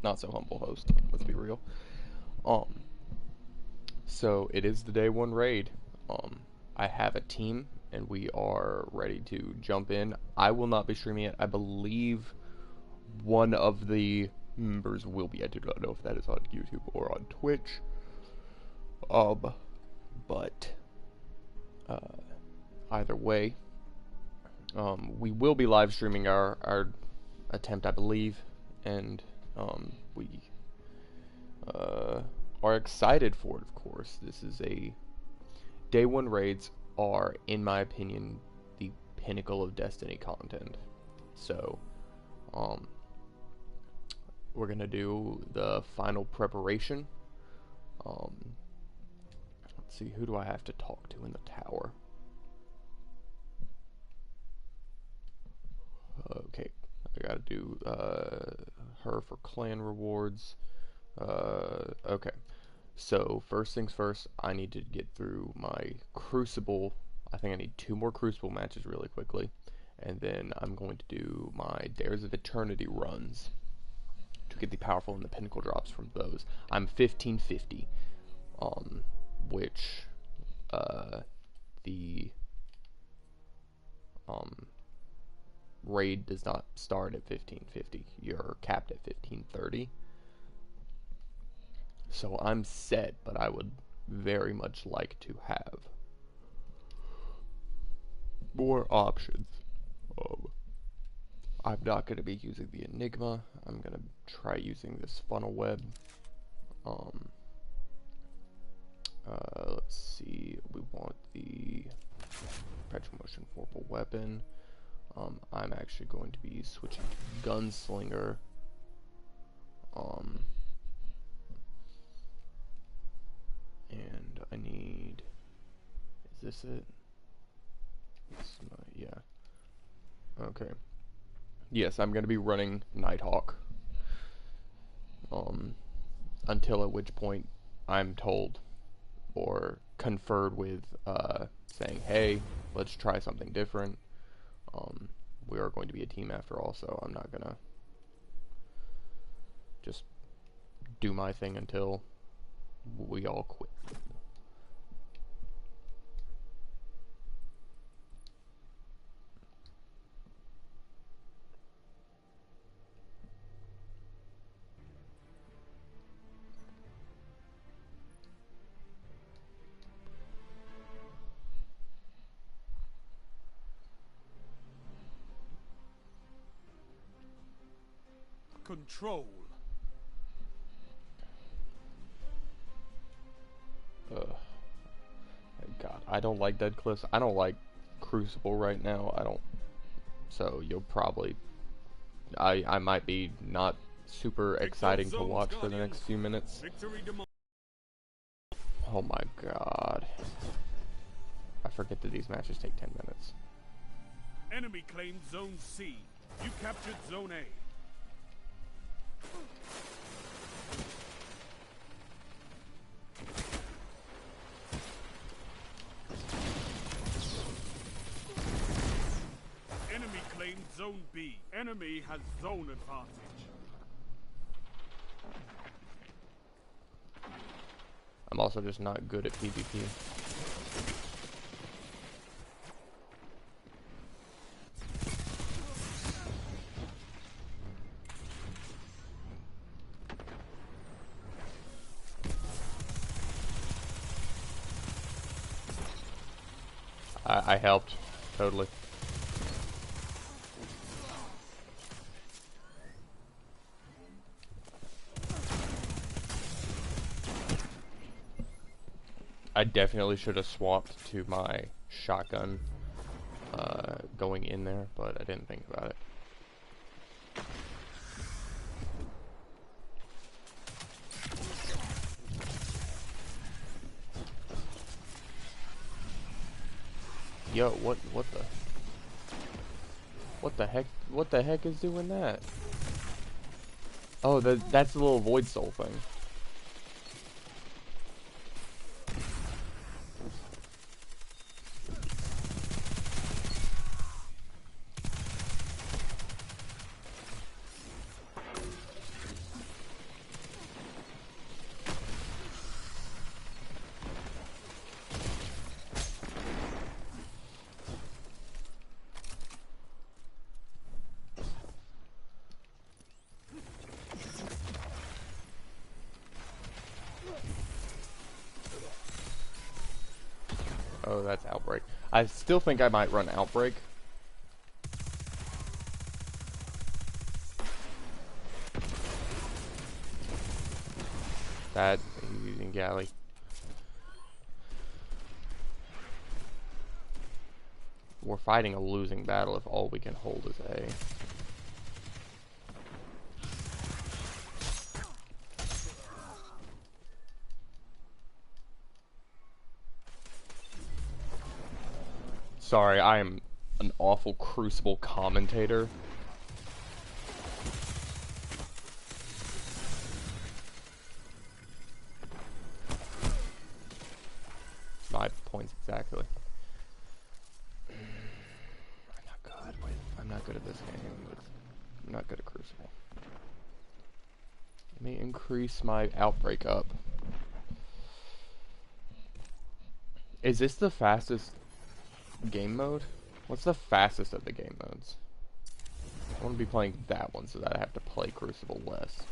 not so humble host. Let's be real. Um, so it is the day one raid. Um, I have a team, and we are ready to jump in. I will not be streaming it. I believe one of the members will be. I do not know if that is on YouTube or on Twitch. But either way, we will be live streaming our attempt, I believe, and we are excited for it. Of course, this is a day one raids are, in my opinion, the pinnacle of Destiny content. So, we're gonna do the final preparation. Let's see, who do I have to talk to in the tower? Okay, I gotta do her for clan rewards. Okay, so first things first, I need to get through my Crucible. I think I need 2 more Crucible matches really quickly, and then I'm going to do my Dares of Eternity runs to get the powerful and the pinnacle drops from those. I'm 1550, which the raid does not start at 1550. You're capped at 1530. So I'm set, but I would very much like to have more options. I'm not going to be using the Enigma. I'm going to try using this funnel web. Let's see. We want the perpetual motion vorpal weapon. I'm actually going to be switching to Gunslinger. And I need, is this it? Yeah. Okay. Yes, I'm going to be running Nighthawk. Until at which point I'm told or conferred with, saying, hey, let's try something different. We are going to be a team after all, so I'm not gonna just do my thing until we all quit. Control. God, I don't like Dead Cliffs. I don't like Crucible right now. I don't. So you'll probably. I might be not super exciting to watch for the next few minutes. Oh my god. I forget that these matches take 10 minutes. Enemy claimed Zone C. You captured Zone A. Enemy claimed Zone B. Enemy has zone advantage. I'm also just not good at PvP. I helped, totally. I definitely should have swapped to my shotgun going in there, but I didn't think about it. Yo, what the heck is doing that? Oh, that's the little void soul thing. Oh, that's Outbreak. I still think I might run Outbreak. That, he's using Galley. We're fighting a losing battle if all we can hold is A. Sorry, I am an awful Crucible commentator. My points exactly. I'm not good at this game. I'm not good at Crucible. Let me increase my Outbreak up. Is this the fastest game mode? What's the fastest of the game modes? I want to be playing that one so that I have to play Crucible less.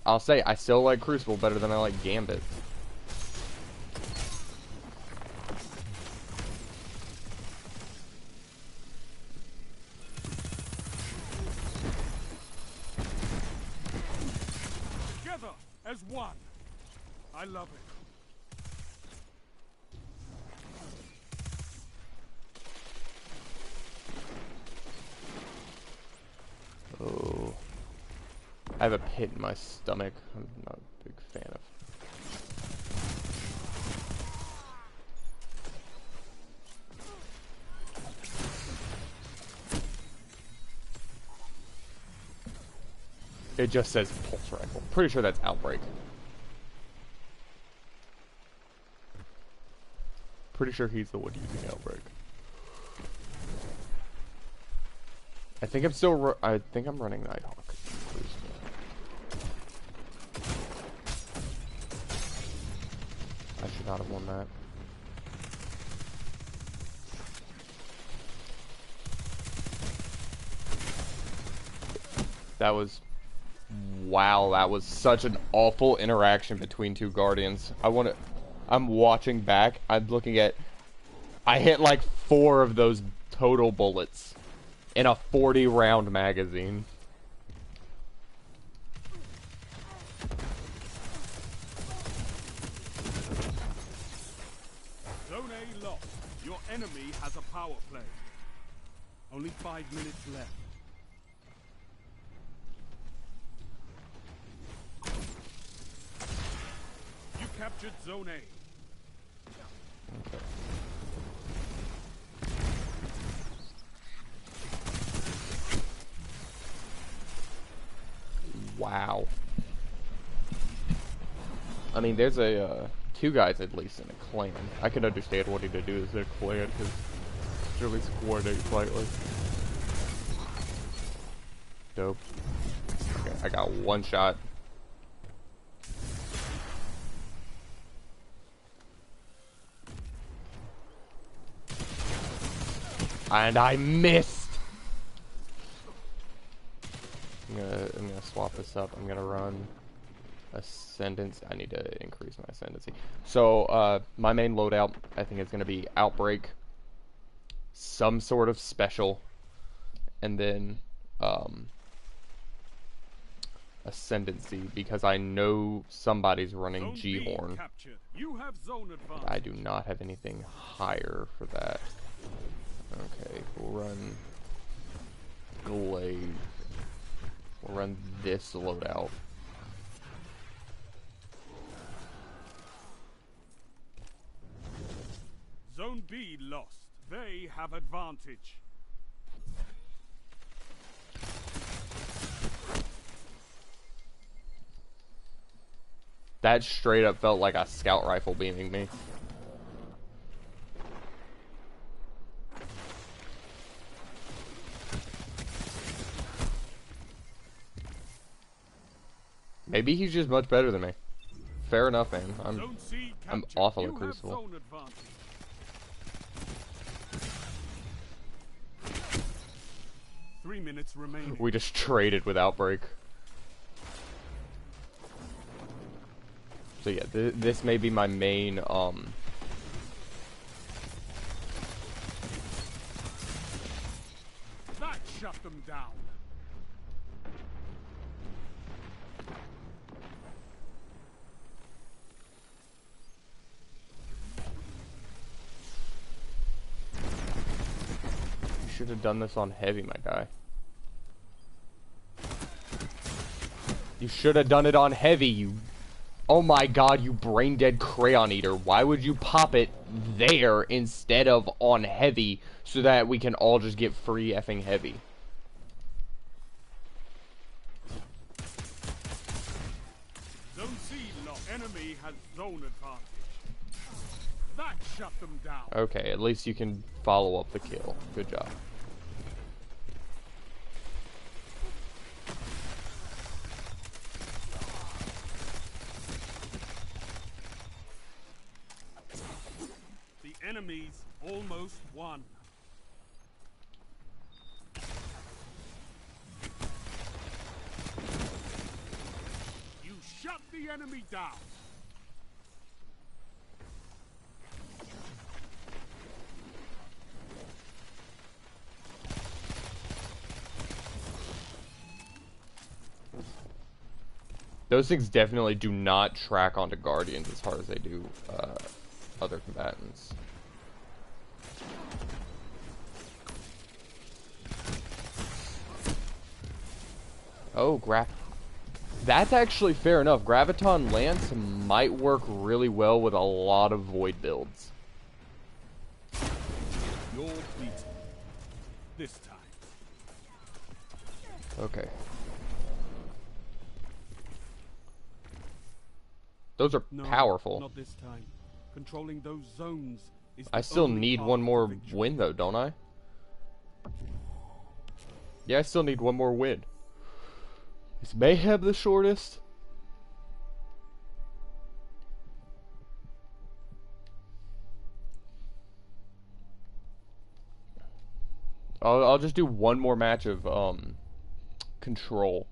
I'll say, I still like Crucible better than I like Gambit. Together as one. I love it. Oh. I have a pit in my stomach. I'm not a big fan of. It just says pulse rifle. Pretty sure that's Outbreak. Pretty sure he's the one using Outbreak. I think I'm still. I think I'm running Nighthawk. I should not have won that. That was. Wow, that was such an awful interaction between two Guardians. I'm watching back. I'm looking at. I hit like 4 of those total bullets in a 40-round magazine. Zone A lost. Your enemy has a power play. Only 5 minutes left. You captured Zone A. Okay. Wow. I mean, there's a 2 guys at least in a clan. I can understand wanting to do this in a clan because it's at least coordinate slightly. Dope. Okay, I got 1 shot. And I missed. I'm gonna swap this up. I'm gonna run Ascendancy. I need to increase my Ascendancy. So my main loadout, I think, is gonna be Outbreak, some sort of special, and then Ascendancy, because I know somebody's running G-Horn. You have zone advantage. I do not have anything higher for that. Okay, we'll run Glaive. We'll run this loadout. Zone B lost. They have advantage. That straight up felt like a scout rifle beaming me. Maybe he's just much better than me. Fair enough, man. I'm awful at Crucible. 3 minutes remaining. We just traded with Outbreak. So yeah, this may be my main, That shut them down. you should have done this on heavy, my guy. You should have done it on heavy, you... Oh my god, you brain-dead crayon eater. Why would you pop it there instead of on heavy so that we can all just get free effing heavy? Zone C lock. Enemy has zone advantage. That shut them down. Okay, at least you can follow up the kill. Good job. The enemy's almost won. You shut the enemy down. Those things definitely do not track onto Guardians as hard as they do other combatants. Oh, that's actually fair enough. Graviton Lance might work really well with a lot of Void builds. You're beaten. This time. Okay. Those are No, powerful. not this time. Controlling those zones is I the still only need path one to more victory. win though, don't I? Yeah, I still need one more win. Is Mayhem the shortest? I'll just do one more match of Control.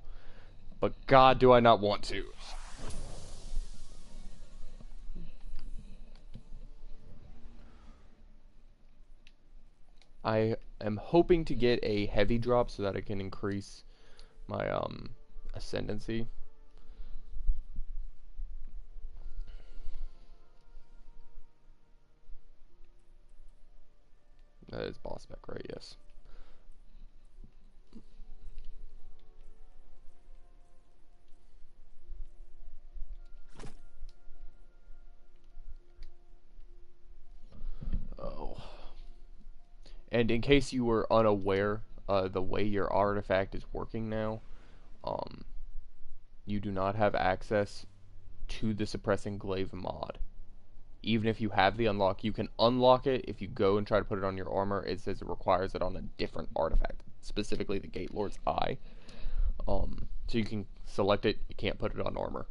But god, do I not want to. I am hoping to get a heavy drop so that I can increase my ascendancy. That is boss spec, right? Yes. Oh. And in case you were unaware, the way your artifact is working now, you do not have access to the Suppressing Glaive mod. Even if you have the unlock, you can unlock it. If you go and try to put it on your armor, it says it requires it on a different artifact, specifically the Gate Lord's Eye. So you can select it, you can't put it on armor.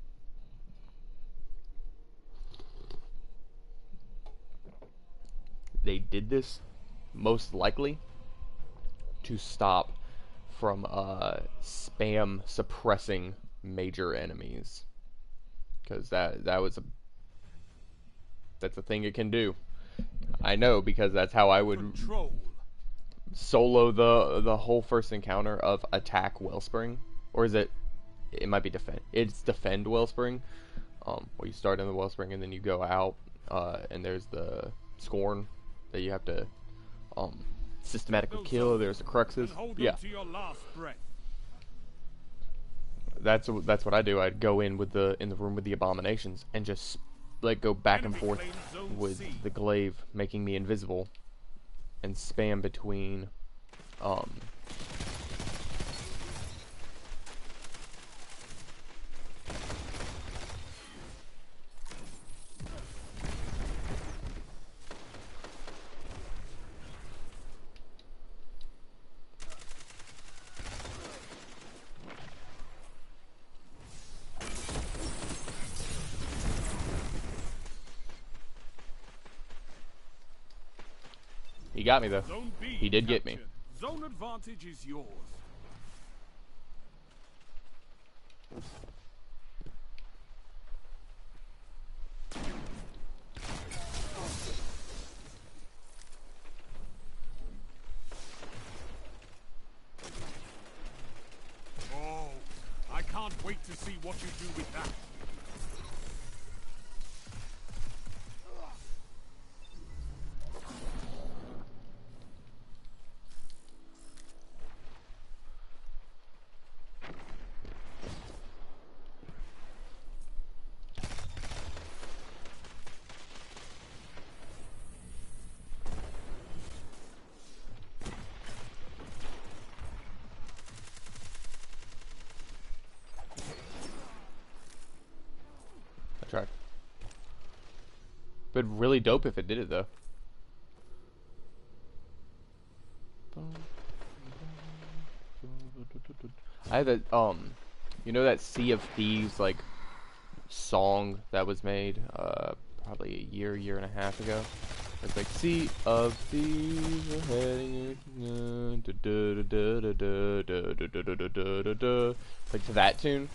They did this most likely to stop from spam suppressing major enemies, because that's a thing it can do. I know, because that's how I would Control. solo the whole first encounter of attack Wellspring, or is it might be defend. It's defend Wellspring, where you start in the Wellspring and then you go out, and there's the Scorn that you have to systematically kill. There's the Cruxes. Yeah, To your last breath. that's what I do. I'd go in the room with the abominations and just like go back and forth with the glaive, making me invisible, and spam between He got me though. Zone B He did get me. captured. Zone advantage is yours. wait to see what you do with that. I tried. But really dope if it did it though. I had that you know that Sea of Thieves like song that was made probably a year and a half ago. It's like Sea of Thieves, we're heading like to that tune.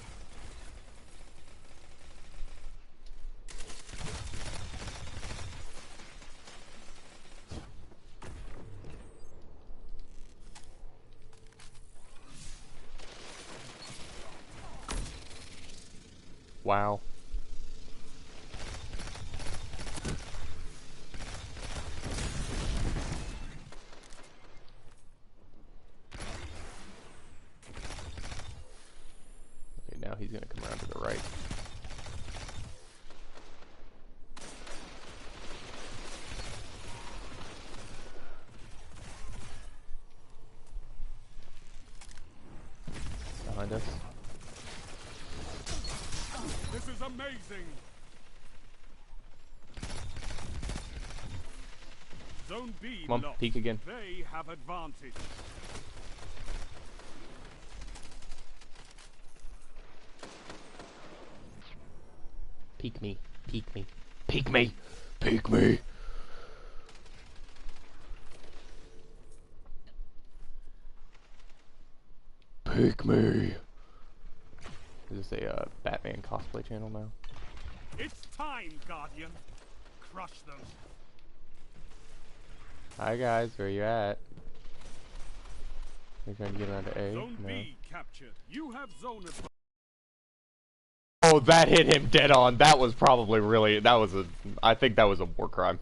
Wow. Okay, now he's gonna come around to the right. Behind us. This is amazing. Zone B Come on, locked. peek again. They have advantage. Peek me. Peek me. Peek me. Peek me. Peek me. Is this a Batman cosplay channel now? It's time, Guardian. Crush them. Hi guys, where you at? You're trying to get around to A? Zone No. B captured. You have zone advantage. Oh, that hit him dead on. That was probably really, that was a, I think that was a war crime.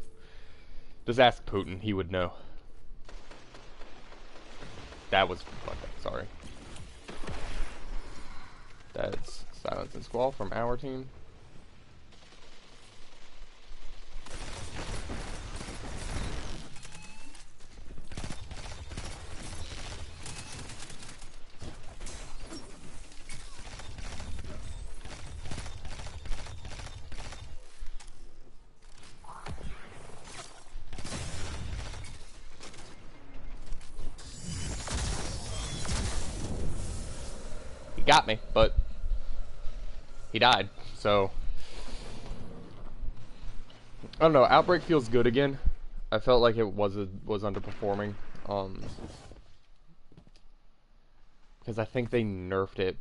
Just ask Putin, he would know. That was fucked up, sorry. That's Silence and Squall from our team. He got me, but he died, so I don't know. Outbreak feels good again. I felt like it was underperforming, because I think they nerfed it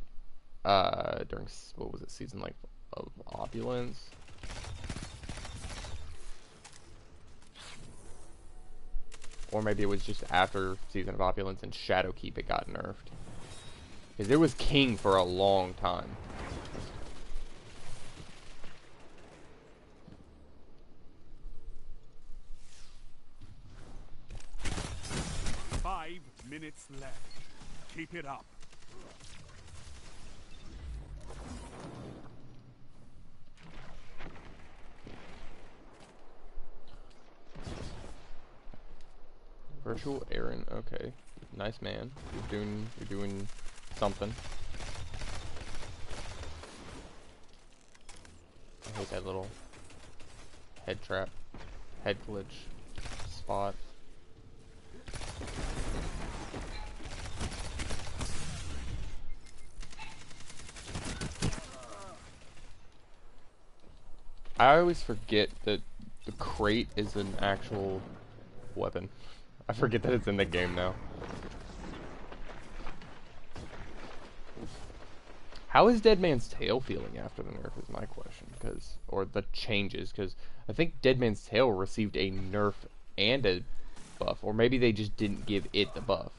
during what was it, season like of Opulence. Or maybe it was just after Season of Opulence and Shadowkeep it got nerfed. Because it was king for a long time. Five minutes left. Keep it up. Virtual Aaron, okay. Nice man. You're doing something. I hate that little head trap, head glitch spot. I always forget that the crate is an actual weapon. I forget that it's in the game now. How is Dead Man's Tail feeling after the nerf is my question, or the changes, because I think Dead Man's Tail received a nerf and a buff, or maybe they just didn't give it the buff.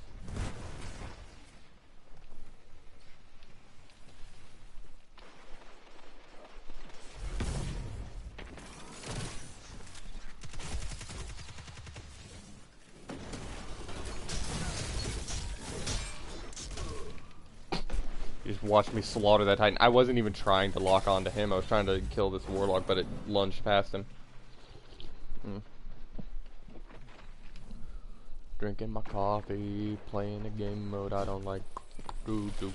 Just watch me slaughter that Titan. I wasn't even trying to lock onto him. I was trying to kill this Warlock, but it lunged past him. Drinking my coffee, playing a game mode I don't like. Doo doo.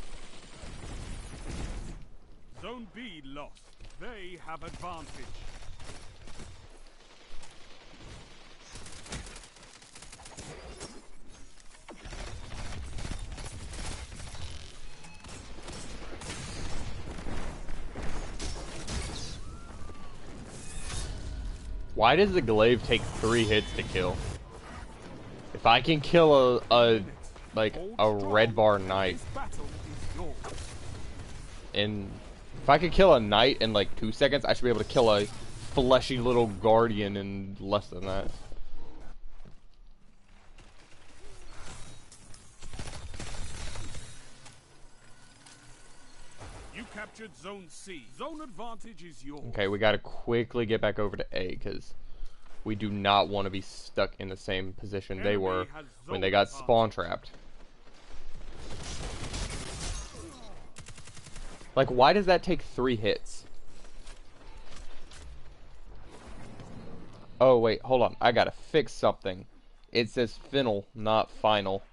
Zone B lost. They have advantage. Why does the glaive take 3 hits to kill? If I can kill a red bar knight in, if I could kill a knight in like 2 seconds, I should be able to kill a fleshy little guardian in less than that. You captured Zone C. Zone advantage is yours. Okay, we gotta quickly get back over to A, because we do not want to be stuck in the same position they were when they got spawn trapped. Like, why does that take 3 hits? Oh, wait, hold on. I gotta fix something. It says final, not final.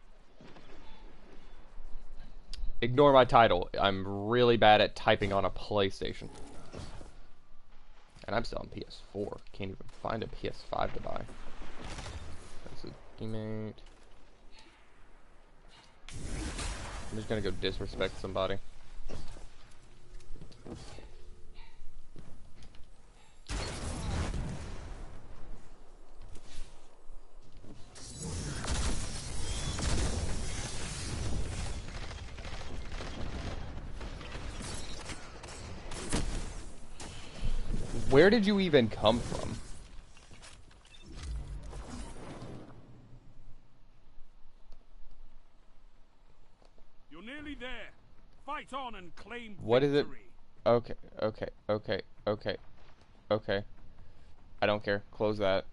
Ignore my title. I'm really bad at typing on a PlayStation. And I'm still on PS4. Can't even find a PS5 to buy. That's a teammate. I'm just gonna go disrespect somebody. Where did you even come from? You're nearly there. Fight on and claim What victory. is it? Okay, okay, okay, okay, okay. I don't care. Close that.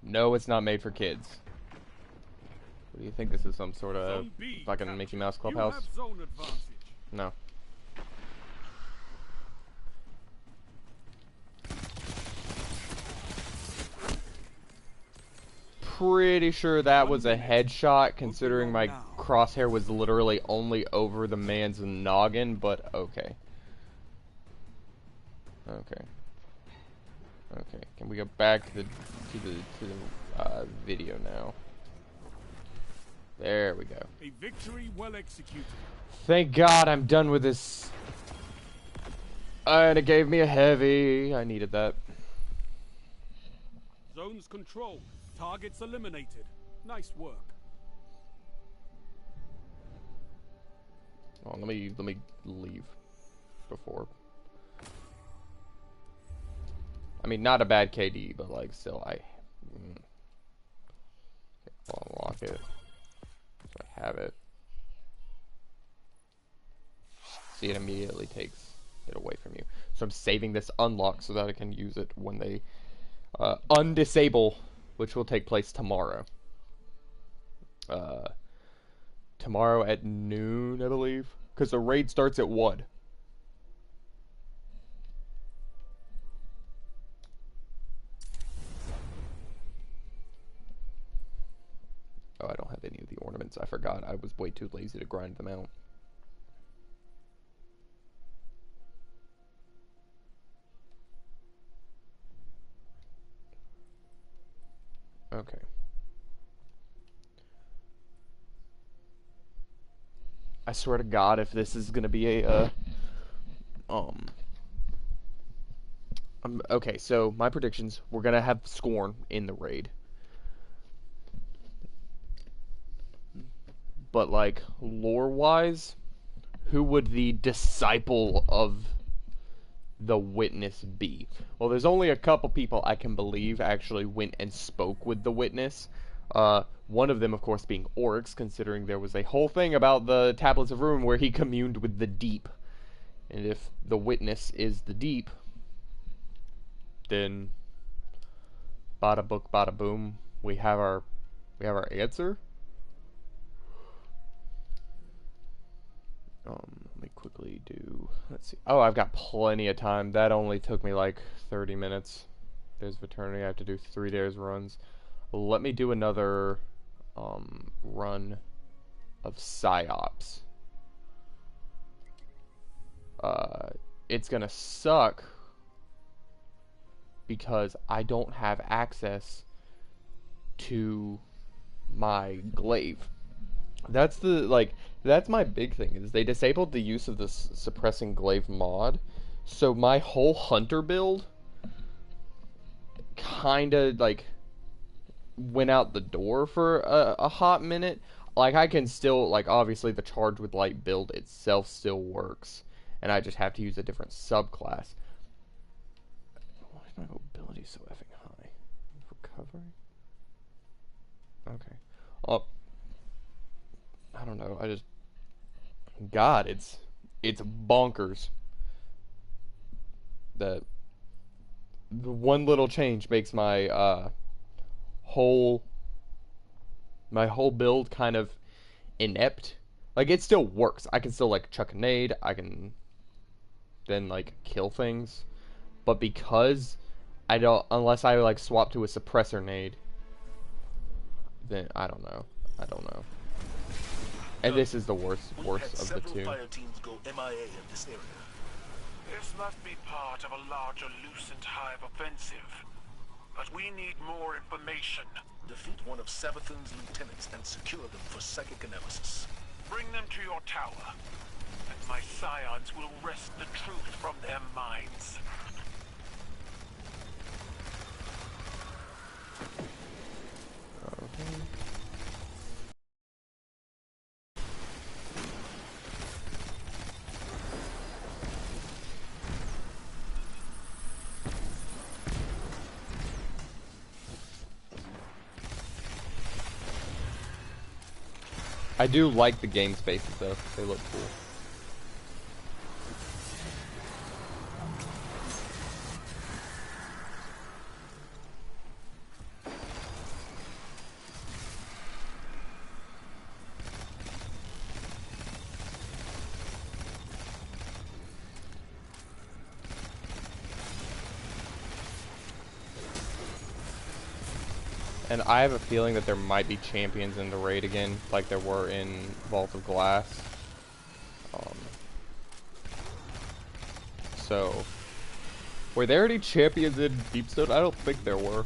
No, it's not made for kids. What do you think this is, some sort of fucking Mickey Mouse Clubhouse? You have zone advantage. No. Pretty sure that was a headshot, considering my crosshair was literally only over the man's noggin, but okay. Okay. Okay, can we go back to the video now? There we go. A victory well executed. Thank God I'm done with this. And it gave me a heavy. I needed that. Zones controlled. Targets eliminated. Nice work. Oh, let me leave before. I mean, not a bad KD, but like still, I'll unlock it. So I have it. See, it immediately takes it away from you. So I'm saving this unlock so that I can use it when they undisable, which will take place tomorrow. Tomorrow at noon, I believe, because the raid starts at 1. Oh, I don't have any of the ornaments. I forgot. I was way too lazy to grind them out. Okay. I swear to God, if this is gonna be a, okay, so my predictions, we're gonna have Scorn in the raid. But, like, lore-wise, who would the disciple of the witness be? Well, there's only a couple people I can believe actually went and spoke with the witness. One of them, of course, being Oryx, considering there was a whole thing about the Tablets of Ruin where he communed with the Deep. And if the witness is the Deep, then bada book, bada boom, we have our answer. Let me quickly do, let's see. Oh, I've got plenty of time. That only took me like 30 minutes. Days of Eternity. I have to do 3 days runs. Let me do another run of PsyOps. It's gonna suck because I don't have access to my glaive. That's my big thing is they disabled the use of this suppressing glaive mod, so my whole hunter build kind of like went out the door for a hot minute. Like I can still like obviously the charge with light build itself still works, and I just have to use a different subclass. Why is my mobility so effing high? Recovery? Okay. Oh, I don't know. God, it's bonkers that the one little change makes whole my whole build kind of inept. Like it still works. I can still like chuck a nade. I can then like kill things, but because I don't, unless I like swap to a suppressor nade, then I don't know. I don't know. And this is the worst of the two. Fire teams go MIA in this area. This must be part of a larger Lucent Hive offensive. But we need more information. Defeat one of Savathun's lieutenants and secure them for psychic analysis. Bring them to your tower, and my scions will wrest the truth from their minds. Okay. I do like the game spaces though. They look cool. And I have a feeling that there might be champions in the raid again, like there were in Vault of Glass. So, were there any champions in Deepstone? I don't think there were.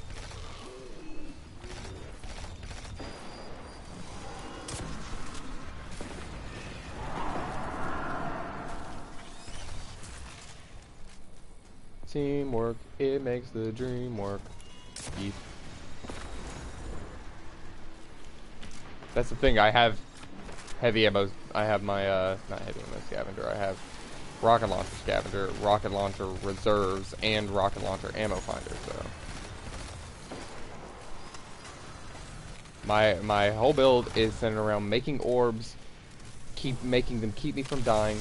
Teamwork, it makes the dream work. Yeet. That's the thing, I have heavy ammo, I have my, not heavy ammo scavenger, I have rocket launcher scavenger, rocket launcher reserves, and rocket launcher ammo finder, so. My whole build is centered around making orbs, making them keep me from dying.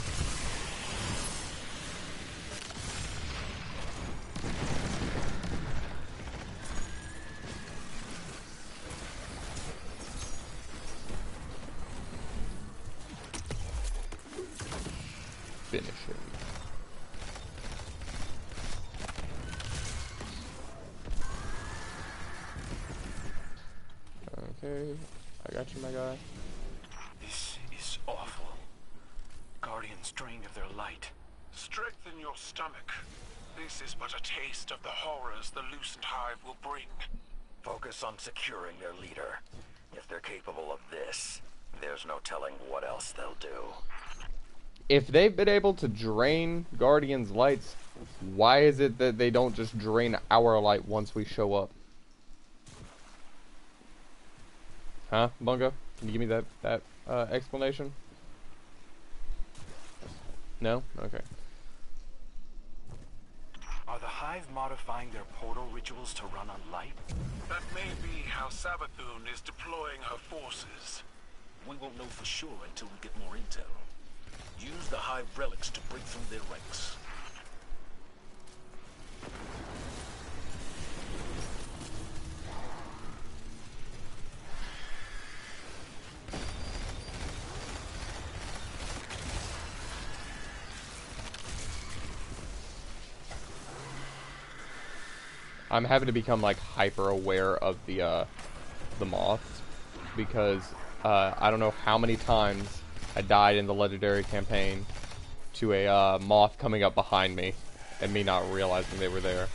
Finish him. Okay, I got you, my guy. This is awful. Guardians drained of their light. Strengthen your stomach. This is but a taste of the horrors the Lucent Hive will bring. Focus on securing their leader. If they're capable of this, there's no telling what else they'll do. If they've been able to drain Guardians' lights, why is it that they don't just drain our light once we show up? Huh, Bunga? Can you give me that explanation? No? Okay. Are the Hive modifying their portal rituals to run on light? That may be how Savathun is deploying her forces. We won't know for sure until we get more intel. Use the Hive relics to break through their ranks. I'm having to become like hyper aware of the moths because I don't know how many times I died in the legendary campaign to a moth coming up behind me and me not realizing they were there.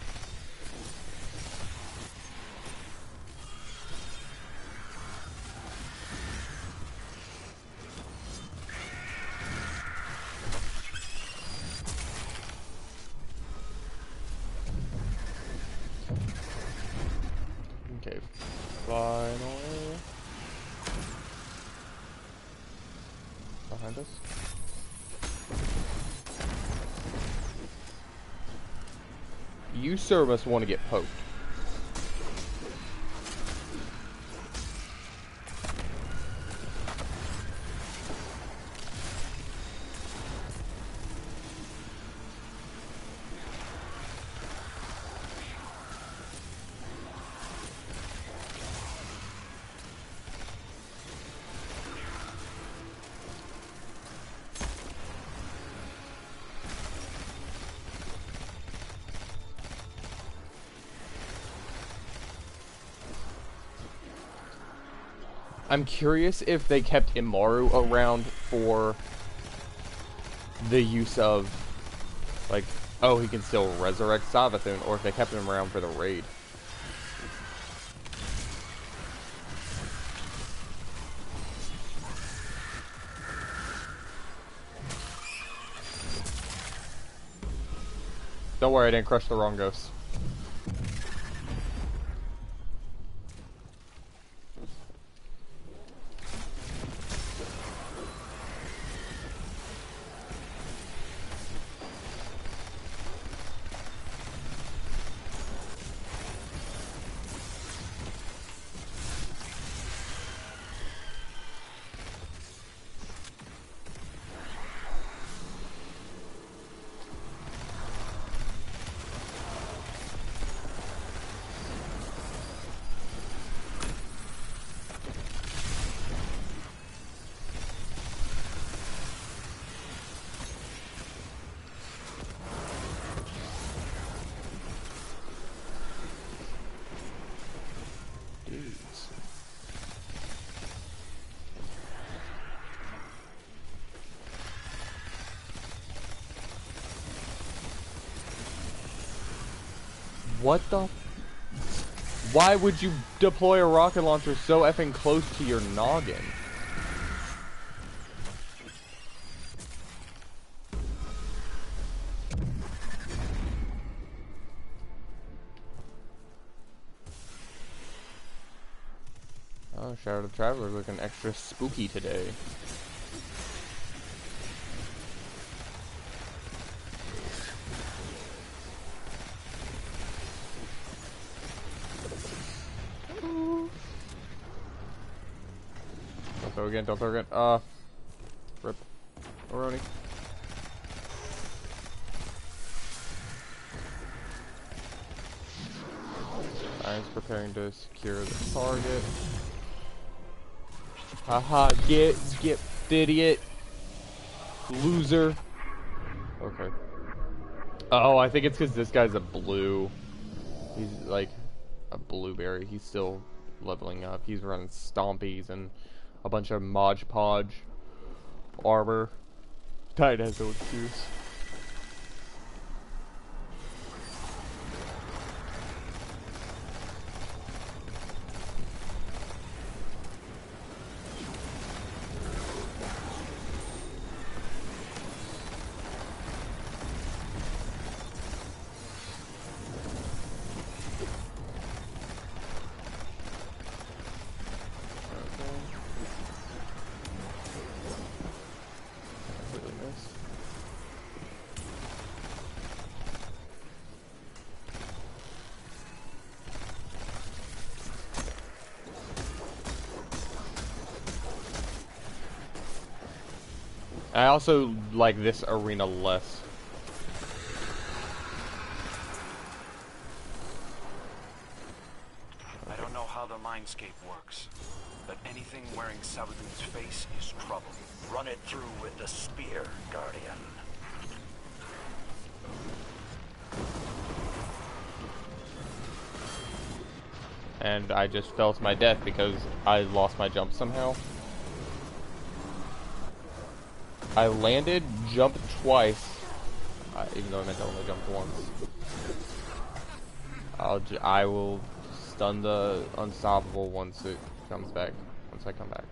Okay, finally. Behind us. You, sir, must want to get poked. I'm curious if they kept Imaru around for the use of, like, oh, he can still resurrect Savathun, or if they kept him around for the raid. Don't worry, I didn't crush the wrong ghost. What the? Why would you deploy a rocket launcher so effing close to your noggin? Oh, Shadow the Traveler looking extra spooky today. Don't throw again, don't throw again. Rip. Oroni. Iron's preparing to secure the target. Haha, get, idiot. Loser. Okay. Oh, I think it's because this guy's a blue. He's like a blueberry. He's still leveling up. He's running stompies and a bunch of Mod Podge armor. Tide has no excuse. I also like this arena less. I don't know how the mindscape works, but anything wearing Savathun's face is trouble. Run it through with the spear, Guardian. And I just fell to my death because I lost my jump somehow. I landed, jumped twice, even though I meant to only jump once. I will stun the unstoppable once it comes back. Once I come back.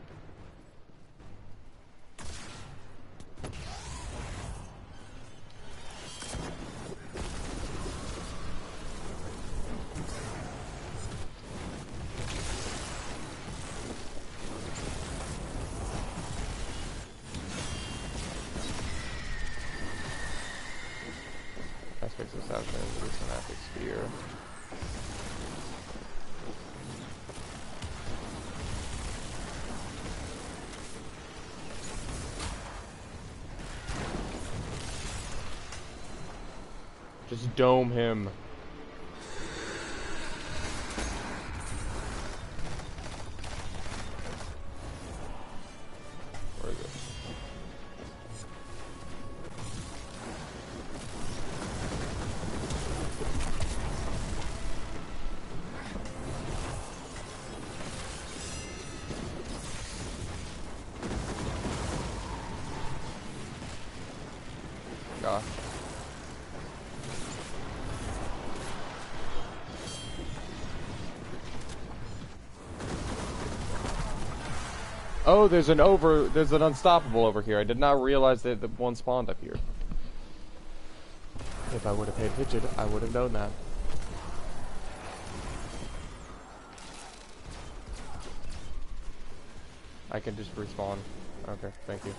Aspects of South End with an epic spear. Just dome him. Where is it? Gosh. Oh, there's an unstoppable over here. I did not realize that the one spawned up here. If I would have paid attention, I would have known that. I can just respawn. Okay, thank you.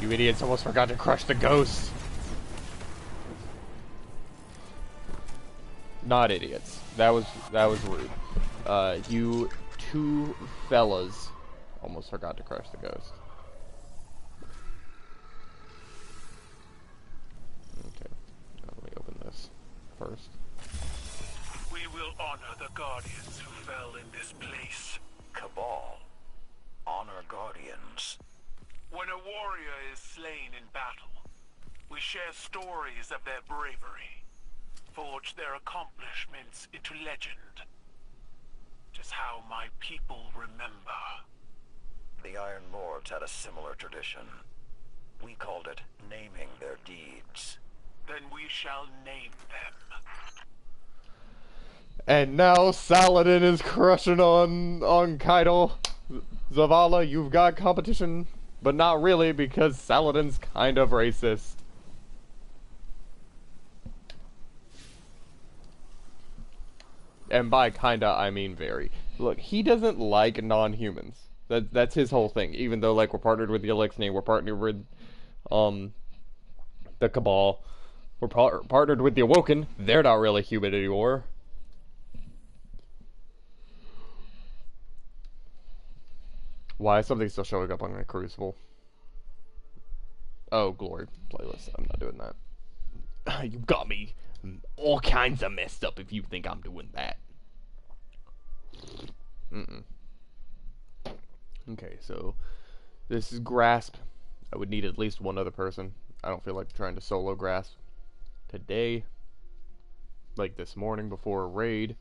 You idiots almost forgot to crush the ghost. Not idiots. That was rude. You two fellas almost forgot to crush the ghost. Okay. Let me open this first. We will honor the Guardians who fell in this place. Cabal. Honor Guardians. When a warrior is slain in battle, we share stories of their bravery, forge their accomplishments into legend. Just how my people remember. The Iron Lords had a similar tradition. We called it naming their deeds. Then we shall name them. And now Saladin is crushing on Kaido. Zavala, you've got competition. But not really, because Saladin's kind of racist. And by kinda, I mean very. Look, he doesn't like non-humans. That's his whole thing. Even though, like, we're partnered with the Elixir, we're partnered with, the Cabal. We're partnered with the Awoken. They're not really human anymore. Why is something still showing up on my Crucible? Oh, Glory playlist. I'm not doing that. You got me all kinds of messed up if you think I'm doing that. Okay, so this is Grasp. I would need at least one other person. I don't feel like trying to solo Grasp today. Like this morning before a raid.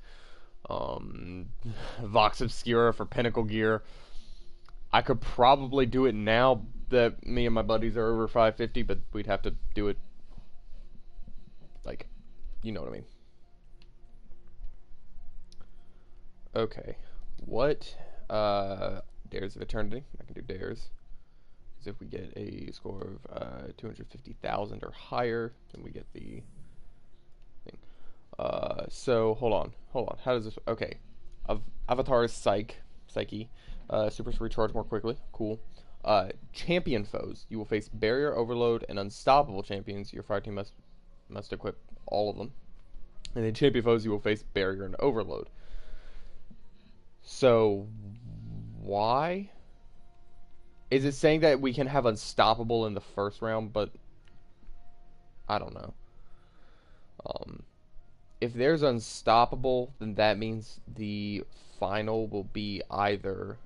Vox Obscura for Pinnacle Gear. I could probably do it now that me and my buddies are over 550, but we'd have to do it, like, you know what I mean. Okay, what, Dares of Eternity, I can do Dares, because if we get a score of 250,000 or higher, then we get the thing. So, hold on, how does this, okay, Avatar's Psyche. Supers recharge more quickly. Cool. Champion foes. You will face Barrier, Overload, and Unstoppable champions. Your fire team must equip all of them. And then champion foes you will face barrier and overload. So, why? Is it saying that we can have unstoppable in the first round, but I don't know. If there's unstoppable, then that means the final will be either.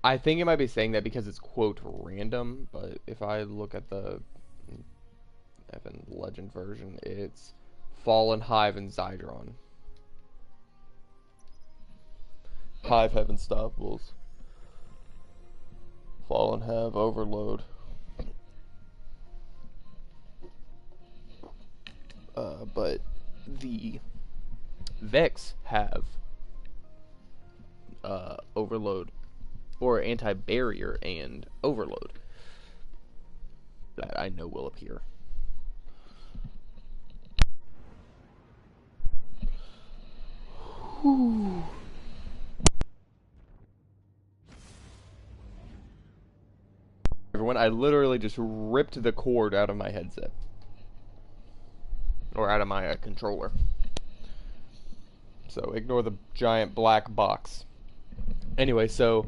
I think it might be saying that because it's quote random, but if I look at the Evan Legend version, it's Fallen, Hive, and Zydron. Hive have unstoppables. Fallen have overload. But the Vex have overload, or anti-barrier and overload. That I know will appear. Whew. Everyone, I literally just ripped the cord out of my headset. Or out of my controller. So ignore the giant black box. Anyway, so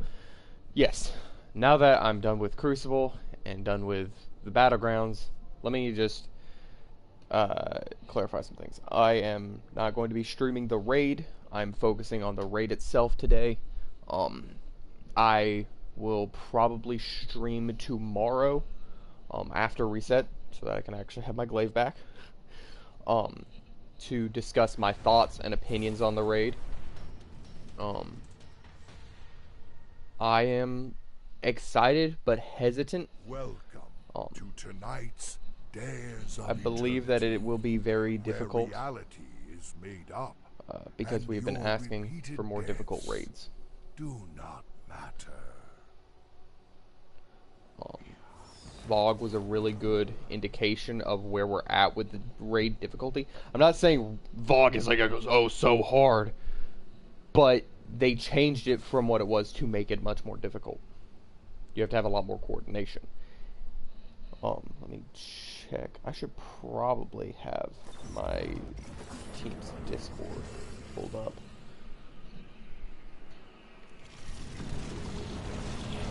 yes, now that I'm done with Crucible and done with the Battlegrounds, let me just clarify some things. I am not going to be streaming the raid. I'm focusing on the raid itself today. I will probably stream tomorrow after reset so that I can actually have my glaive back. To discuss my thoughts and opinions on the raid. I am excited but hesitant. Welcome to tonight's Dares of I believe that it will be very difficult reality is made up, because we've been asking for more difficult raids. Do not matter. Vogue was a really good indication of where we're at with the raid difficulty. I'm not saying Vogue is like it goes oh so hard, but they changed it from what it was to make it much more difficult. You have to have a lot more coordination. Let me check. I should probably have my team's Discord pulled up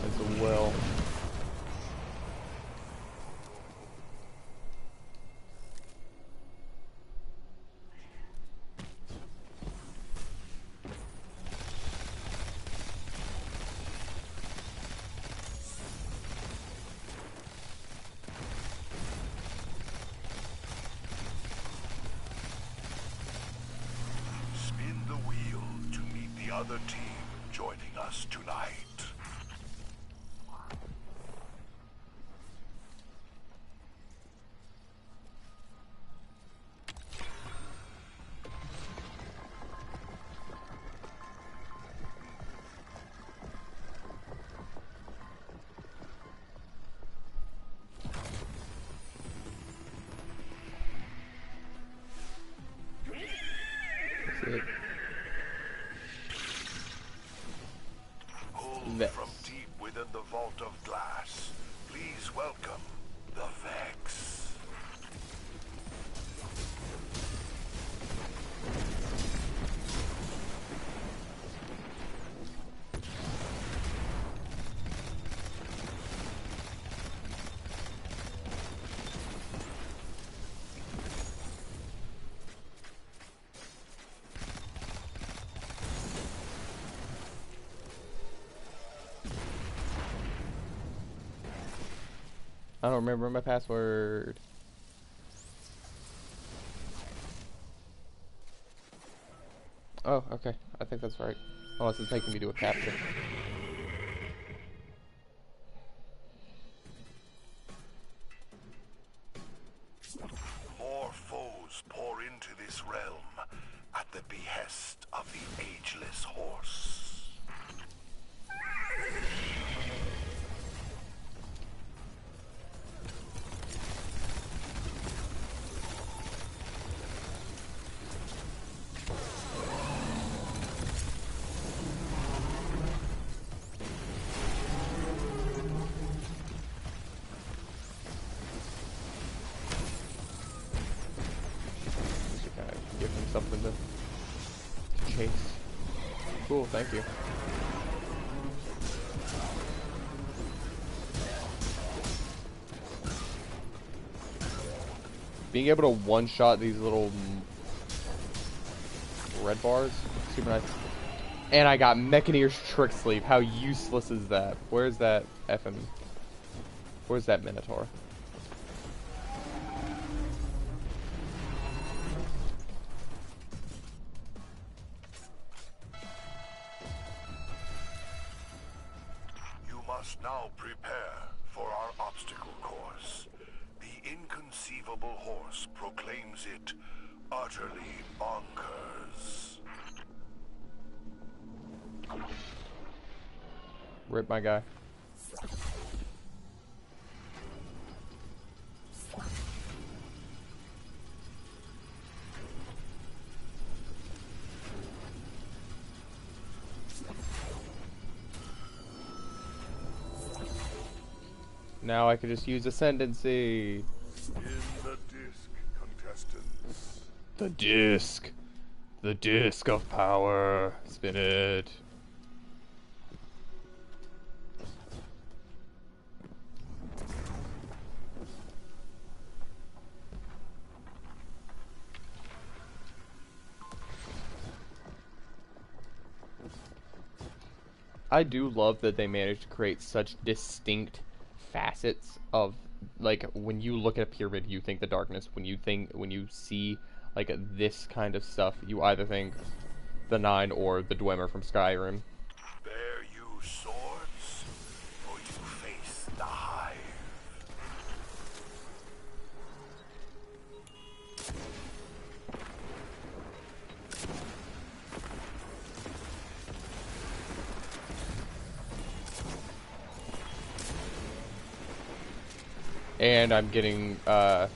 as well. Other team joining us tonight. That's it. From deep within the vault of glass, please welcome the Vex. I don't remember my password. Oh, okay. I think that's right. Unless it's making me do a capture. More foes pour into this realm at the behest of the ageless horse. thank you. Being able to one-shot these little red bars, super nice. And I got Mechaneer's Trick Sleeve. How useless is that? Where's that effing... Where's that Minotaur? You must now prepare for our obstacle course. The inconceivable horse proclaims it utterly bonkers. Rip my guy. Now I could just use Ascendancy. In the disc, contestants. The disc. The disc of power. Spin it. I do love that they managed to create such distinct facets of, like, when you look at a pyramid you think the darkness, when you see like this kind of stuff you either think the Nine or the Dwemer from Skyrim. Bear you swords, or you face the Hive. And I'm getting the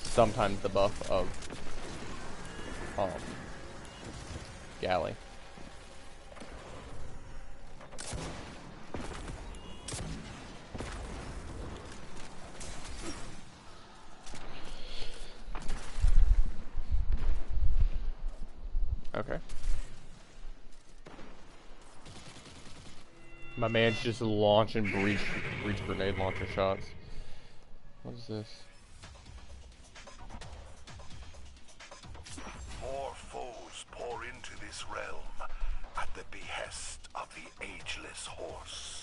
sometimes the buff of Galley. Okay. My man's just launching breach grenade launcher shots. What is this? More foes pour into this realm at the behest of the ageless horse.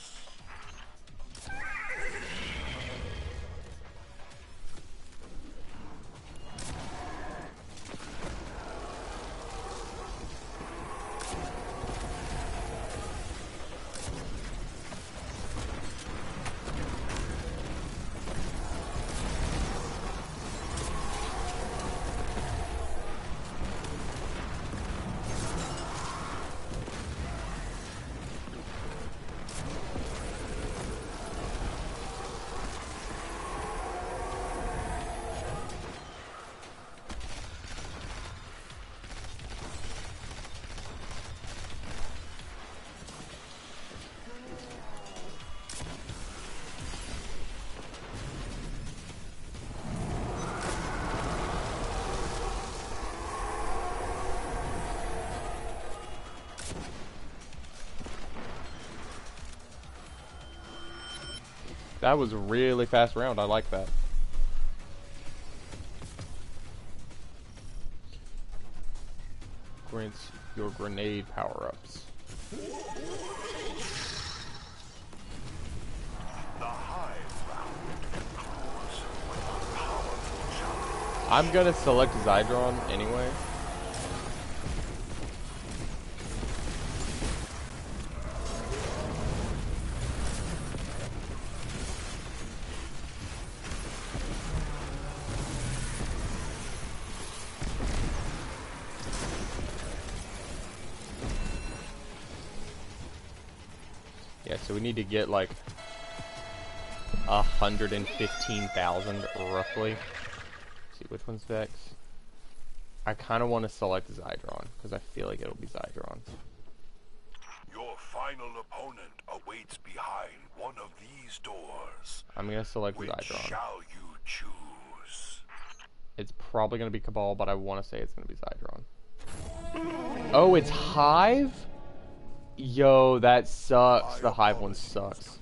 That was a really fast round. I like that. Grants your grenade power-ups. The Hive round concludes with a powerful challenge. I'm gonna select Zydron anyway. Yeah, so we need to get like 115,000 roughly. Let's see which one's Vex. I kind of want to select Zydron because I feel like it'll be Zydron. Your final opponent awaits behind one of these doors. I'm gonna select Which Zydron. shall you choose? It's probably going to be Cabal, but I want to say it's going to be Zydron. Oh, it's Hive? Yo, that sucks. The Hive one sucks.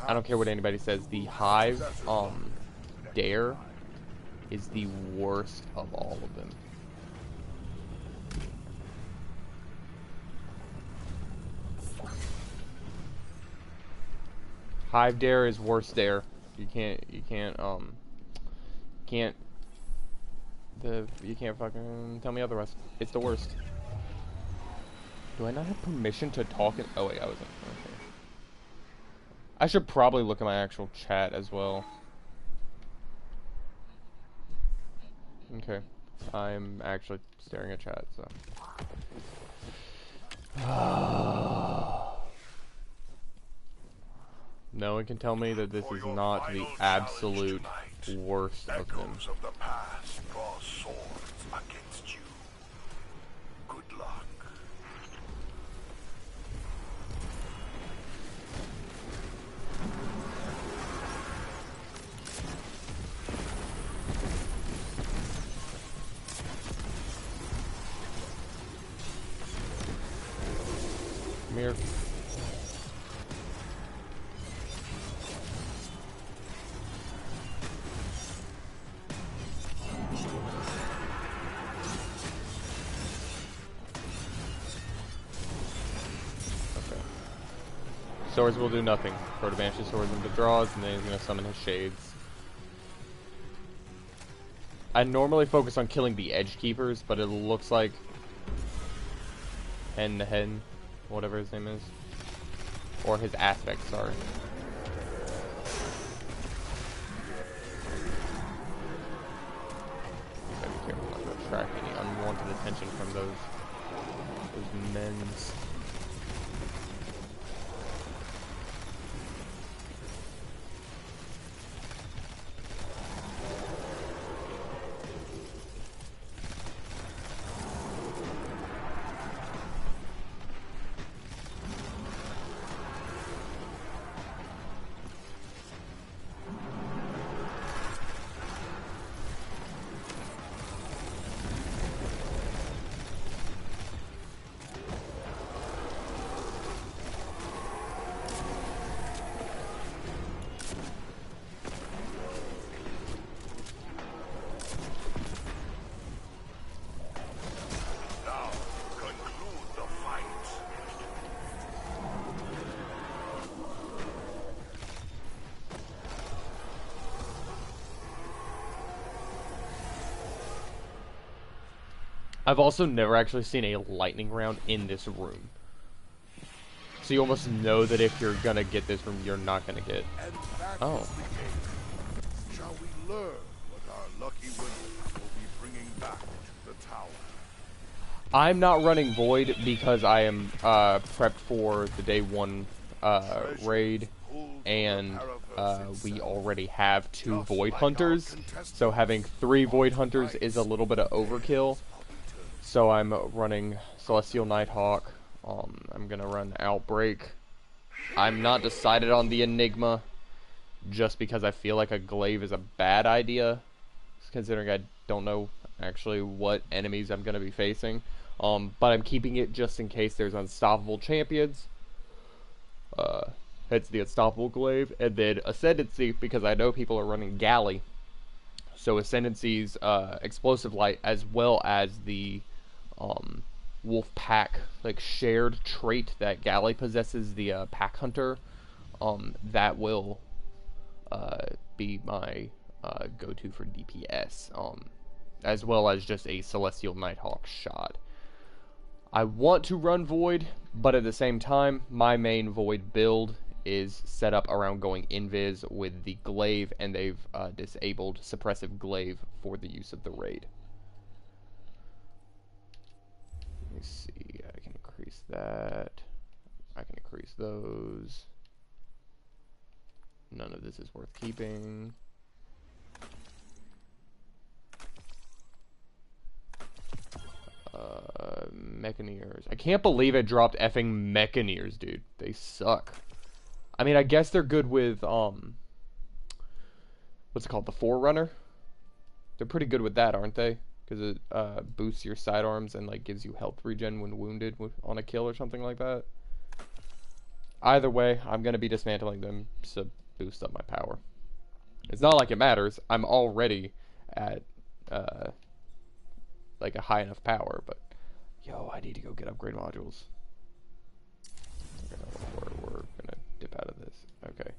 I don't care what anybody says. The Hive, Dare is the worst of all of them. Hive Dare is worst Dare. You can't fucking tell me otherwise. It's the worst. Do I not have permission to talk in— oh wait, I wasn't. Okay. I should probably look at my actual chat as well. Okay. I'm actually staring at chat, so. No one can tell me that this is not the absolute worst of them. Echoes of the past draw swords against you. Good luck. Come here. Swords will do nothing. Proto banishes swords into draws, and then he's going to summon his shades. I normally focus on killing the edge keepers, but it looks like Hen, whatever his name is, or his aspect, sorry. Gotta be careful not to attract any unwanted attention from those men's. I've also never actually seen a lightning round in this room. So you almost know that if you're gonna get this room, you're not gonna get. Oh. Shall we learn what our lucky winners will be bringing back to the tower? I'm not running Void because I am prepped for the day one raid, and we already have 2 Void Hunters, so having 3 Void Hunters is a little bit of overkill. So I'm running Celestial Nighthawk. I'm gonna run Outbreak. I'm not decided on the Enigma, just because I feel like a Glaive is a bad idea, considering I don't know actually what enemies I'm gonna be facing. But I'm keeping it just in case there's unstoppable champions. It's the Unstoppable Glaive, and then Ascendancy, because I know people are running Galley. So Ascendancy's Explosive Light, as well as the Wolf Pack, like, shared trait that Galley possesses, the Pack Hunter, that will be my go-to for DPS, as well as just a Celestial Nighthawk shot. I want to run Void, but at the same time, my main Void build is set up around going Invis with the Glaive, and they've disabled Suppressive Glaive for the use of the raid. Let me see, I can increase that. I can increase those. None of this is worth keeping. Mechaneers. I can't believe it dropped effing Mechaneers, dude. They suck. I mean, I guess they're good with, what's it called? The Forerunner? They're pretty good with that, aren't they? Because it boosts your sidearms and like gives you health regen when wounded on a kill or something like that. Either way, I'm gonna be dismantling them to boost up my power. It's not like it matters. I'm already at like a high enough power, but yo, I need to go get upgrade modules. We're gonna dip out of this. Okay.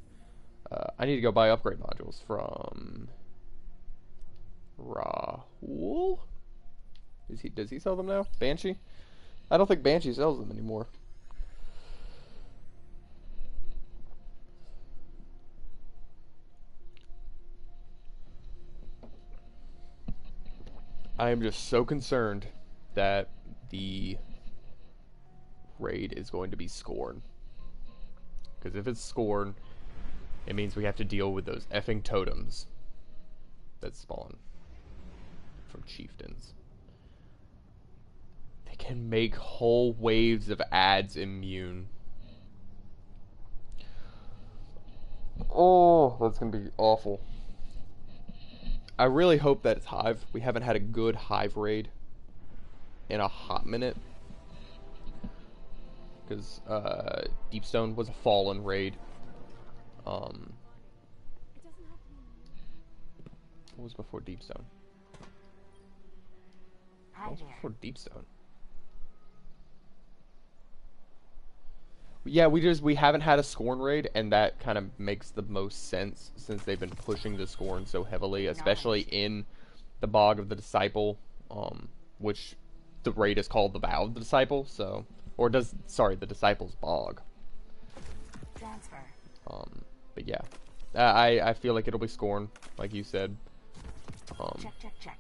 I need to go buy upgrade modules from Rahul. Does he sell them now? Banshee? I don't think Banshee sells them anymore. I am just so concerned that the raid is going to be Scorn. Because if it's Scorn, it means we have to deal with those effing totems that spawn from chieftains. They can make whole waves of ads immune. Oh, that's gonna be awful. I really hope that it's Hive. We haven't had a good Hive raid in a hot minute. Because Deepstone was a fallen raid. What was before Deepstone? What was before Deepstone? Yeah, we haven't had a Scorn raid, and that kind of makes the most sense since they've been pushing the Scorn so heavily, especially in the Bog of the Disciple, which the raid is called the Vow of the Disciple, so, or the Disciple's Bog. Transfer. But yeah, I feel like it'll be Scorn, like you said. Check.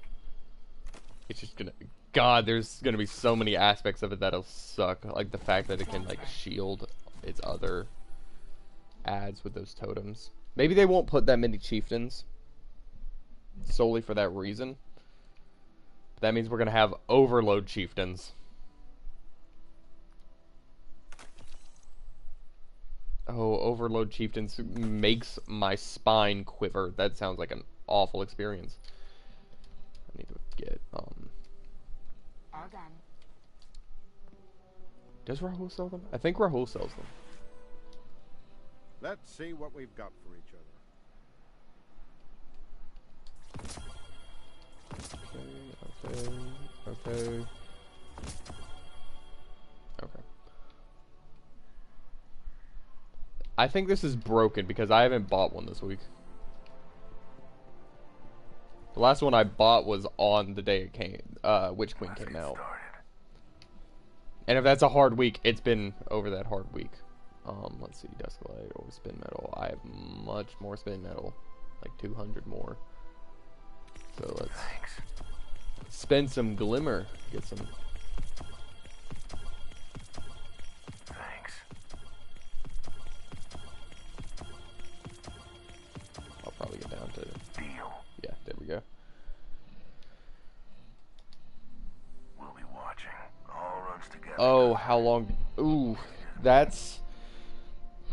It's just gonna, God, there's gonna be so many aspects of it that'll suck. Like the fact that it can like shield its other ads with those totems. Maybe they won't put that many chieftains solely for that reason. That means we're gonna have overload chieftains. Oh, overload chieftains makes my spine quiver. That sounds like an awful experience. I need to get All done. Does Rahul sell them? I think Rahul sells them. Let's see what we've got for each other. Okay. I think this is broken because I haven't bought one this week. The last one I bought was on the day it came, Witch Queen came out. And if that's a hard week, it's been over that hard week. Let's see, Dusklight or Spin Metal. I have much more Spin Metal, like 200 more. So let's spend some Glimmer, get some. Thanks. I'll probably get down to. Deal. Yeah, there we go. We'll be watching. All runs together. Oh, how long? Ooh, that's...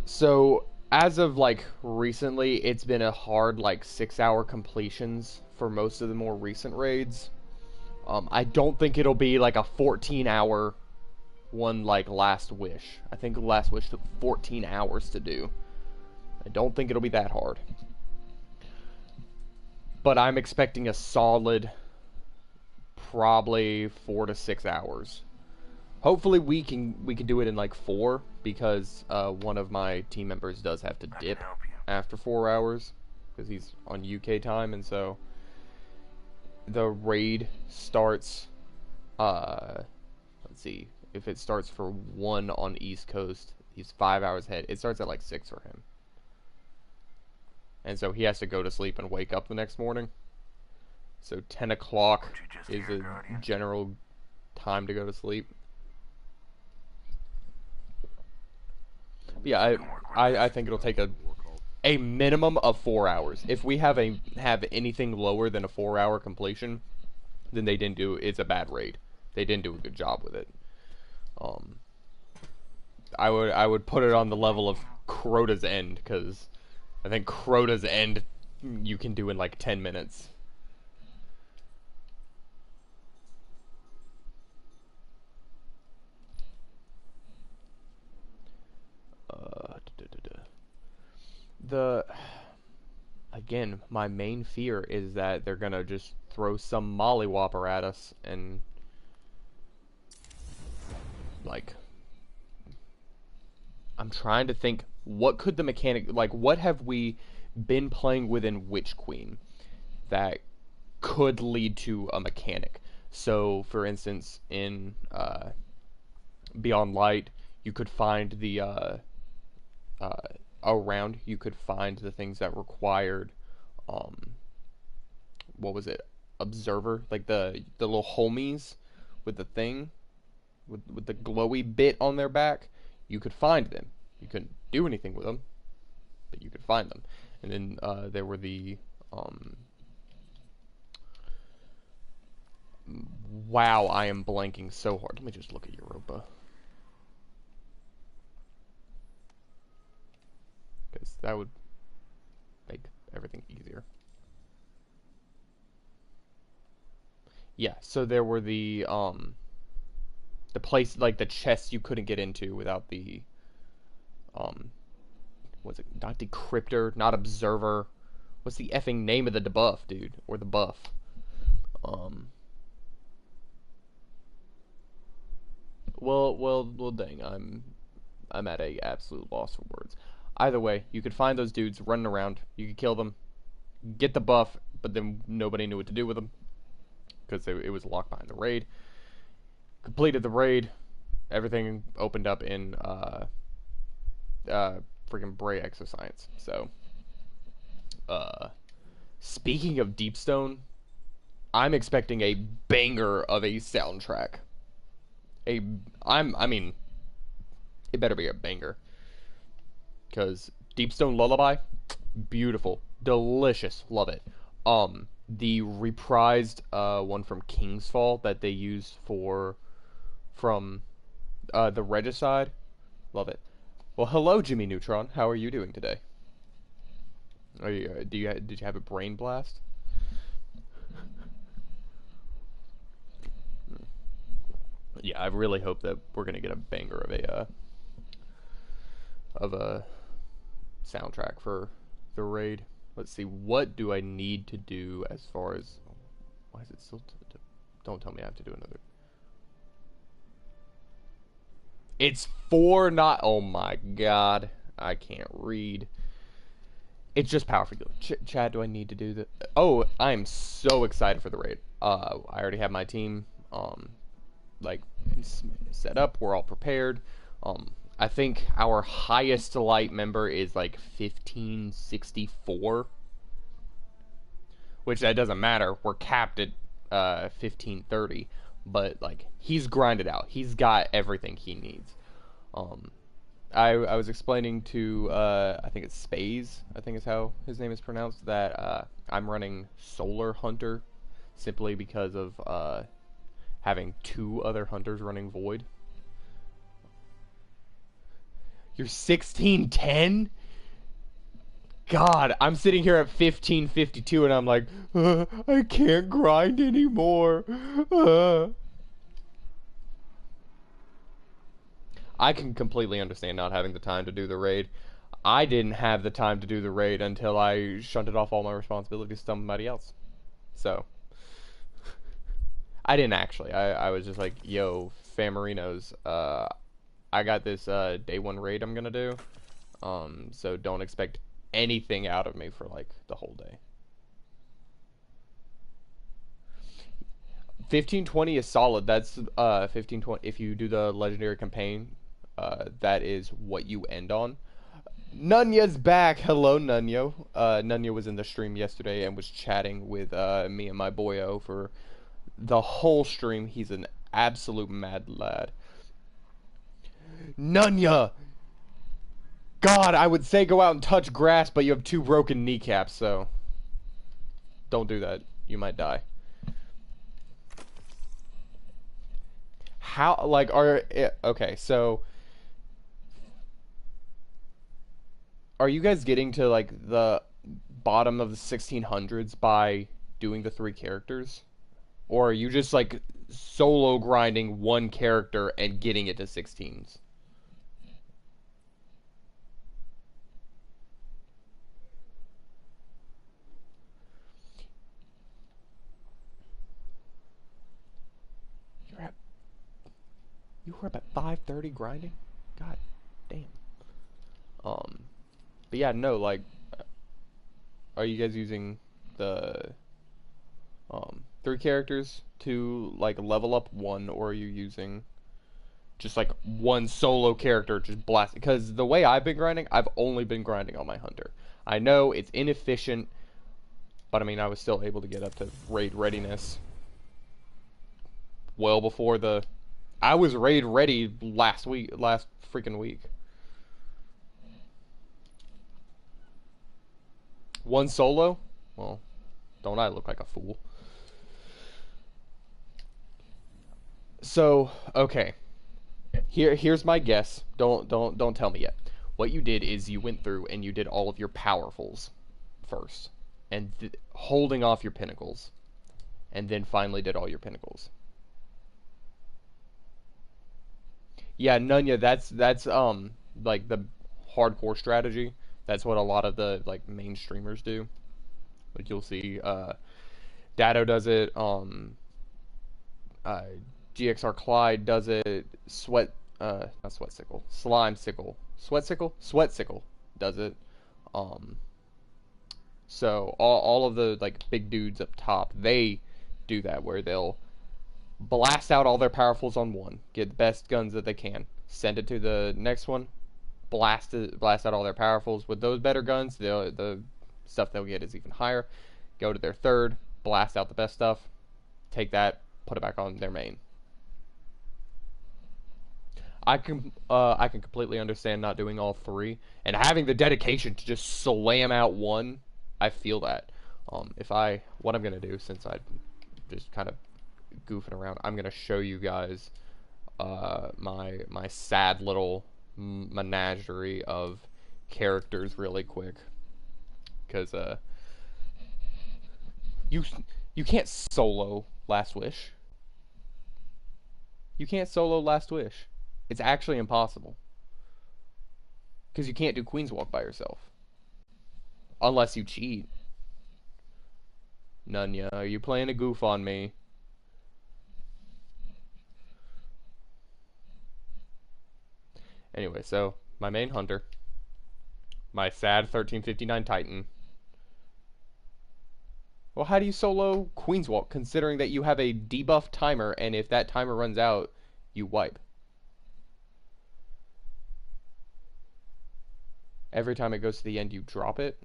So, as of, like, recently, it's been a hard, like, 6-hour completions for most of the more recent raids. I don't think it'll be, like, a 14-hour one like Last Wish. I think Last Wish took 14 hours to do. I don't think it'll be that hard. But I'm expecting a solid, probably 4 to 6 hours. Hopefully we can do it in like 4, because one of my team members does have to dip after 4 hours because he's on UK time, and so the raid starts. Let's see, if it starts for 1 on East Coast, he's 5 hours ahead. It starts at like 6 for him, and so he has to go to sleep and wake up the next morning. So 10 o'clock is a general time to go to sleep. But yeah, I think it'll take a minimum of 4 hours. If we have anything lower than a 4-hour completion, then it's a bad raid. They didn't do a good job with it. I would put it on the level of Crota's End, because I think Crota's End you can do in like 10 minutes. again, my main fear is that they're gonna just throw some mollywhopper at us and like I'm trying to think what could the mechanic like what have we been playing within Witch Queen that could lead to a mechanic. So for instance in Beyond Light you could find the uh, around you could find the things that required um what was it, observer, like the little homies with the thing with the glowy bit on their back. You could find them. You couldn't do anything with them, but you could find them. And then there were the wow, I am blanking so hard. Let me just look at Europa, because that would make everything easier. Yeah, so there were the place, like the chests you couldn't get into without the was it not decryptor, not observer? What's the effing name of the debuff, dude, or the buff? Um, well, dang, I'm at a absolute loss for words. Either way, you could find those dudes running around. You could kill them, get the buff, but then nobody knew what to do with them because it was locked behind the raid. Completed the raid, everything opened up in freaking Bray Exoscience. So, speaking of Deepstone, I'm expecting a banger of a soundtrack. I mean, it better be a banger. Because Deepstone Lullaby, beautiful, delicious, love it. The reprised one from King's Fall that they used from the Regicide, love it. Well, hello, Jimmy Neutron. How are you doing today? Are you did you have a brain blast? Yeah, I really hope that we're gonna get a banger of a soundtrack for the raid. Let's see, what do I need to do as far as... Why is it still... Don't tell me I have to do another... It's 4 not... Oh my god. I can't read. It's just powerful. Chad, do I need to do that? Oh, I'm so excited for the raid. I already have my team, like, set up. We're all prepared. I think our highest light member is like 1564, which that doesn't matter. We're capped at 1530, but like he's grinded out. He's got everything he needs. I was explaining to I think it's Spaze, I think is how his name is pronounced, that I'm running Solar Hunter simply because of having 2 other hunters running Void. You're 1610? God, I'm sitting here at 1552 and I'm like, I can't grind anymore. I can completely understand not having the time to do the raid. I didn't have the time to do the raid until I shunted off all my responsibilities to somebody else. So, I didn't actually. I was just like, yo, Famarinos, I got this day 1 raid I'm gonna do. So don't expect anything out of me for like the whole day. 1520 is solid. That's 1520. If you do the legendary campaign, that is what you end on. Nunya's back. Hello, Nunya. Nunya was in the stream yesterday and was chatting with me and my boyo for the whole stream. He's an absolute mad lad. Nunya! God, I would say go out and touch grass, but you have 2 broken kneecaps, so... Don't do that. You might die. How, like, okay, so... Are you guys getting to, like, the bottom of the 1600s by doing the 3 characters? Or are you just, like, solo grinding 1 character and getting it to 16s? You were up at 5:30 grinding? God damn. But yeah, no, like, are you guys using the 3 characters to like level up one, or are you using just like one solo character just blast? Because the way I've been grinding, I've only been grinding on my hunter. I know it's inefficient, but I mean I was still able to get up to raid readiness well before the. I was raid ready last freaking week. One solo? Well, don't I look like a fool? So, okay. Here's my guess. Don't tell me yet. What you did is you went through and you did all of your powerfuls first, and holding off your pinnacles, and then finally did all your pinnacles. Yeah, Nunya, that's like the hardcore strategy. That's what a lot of the like main streamers do. Like you'll see Dado does it, uh, GXR Clyde does it, not Sweatsickle, Slime Sickle, Sweatsickle does it. Um, so all of the like big dudes up top, they do that where they'll blast out all their powerfuls on one, get the best guns that they can, send it to the next one, blast out all their powerfuls with those better guns. The stuff they'll get is even higher. Go to their third, blast out the best stuff, take that, put it back on their main. I can completely understand not doing all three and having the dedication to just slam out one. I feel that. What I'm gonna do, since I just kind of goofing around, I'm gonna show you guys my sad little menagerie of characters really quick, because you can't solo Last Wish. You can't solo Last Wish. It's actually impossible. Because you can't do Queen's Walk by yourself. Unless you cheat. Nunya, are you playing a goof on me? Anyway, so, my main hunter. My sad 1359 Titan. Well, how do you solo Queen's Walk, considering that you have a debuff timer, and if that timer runs out, you wipe? Every time it goes to the end, you drop it.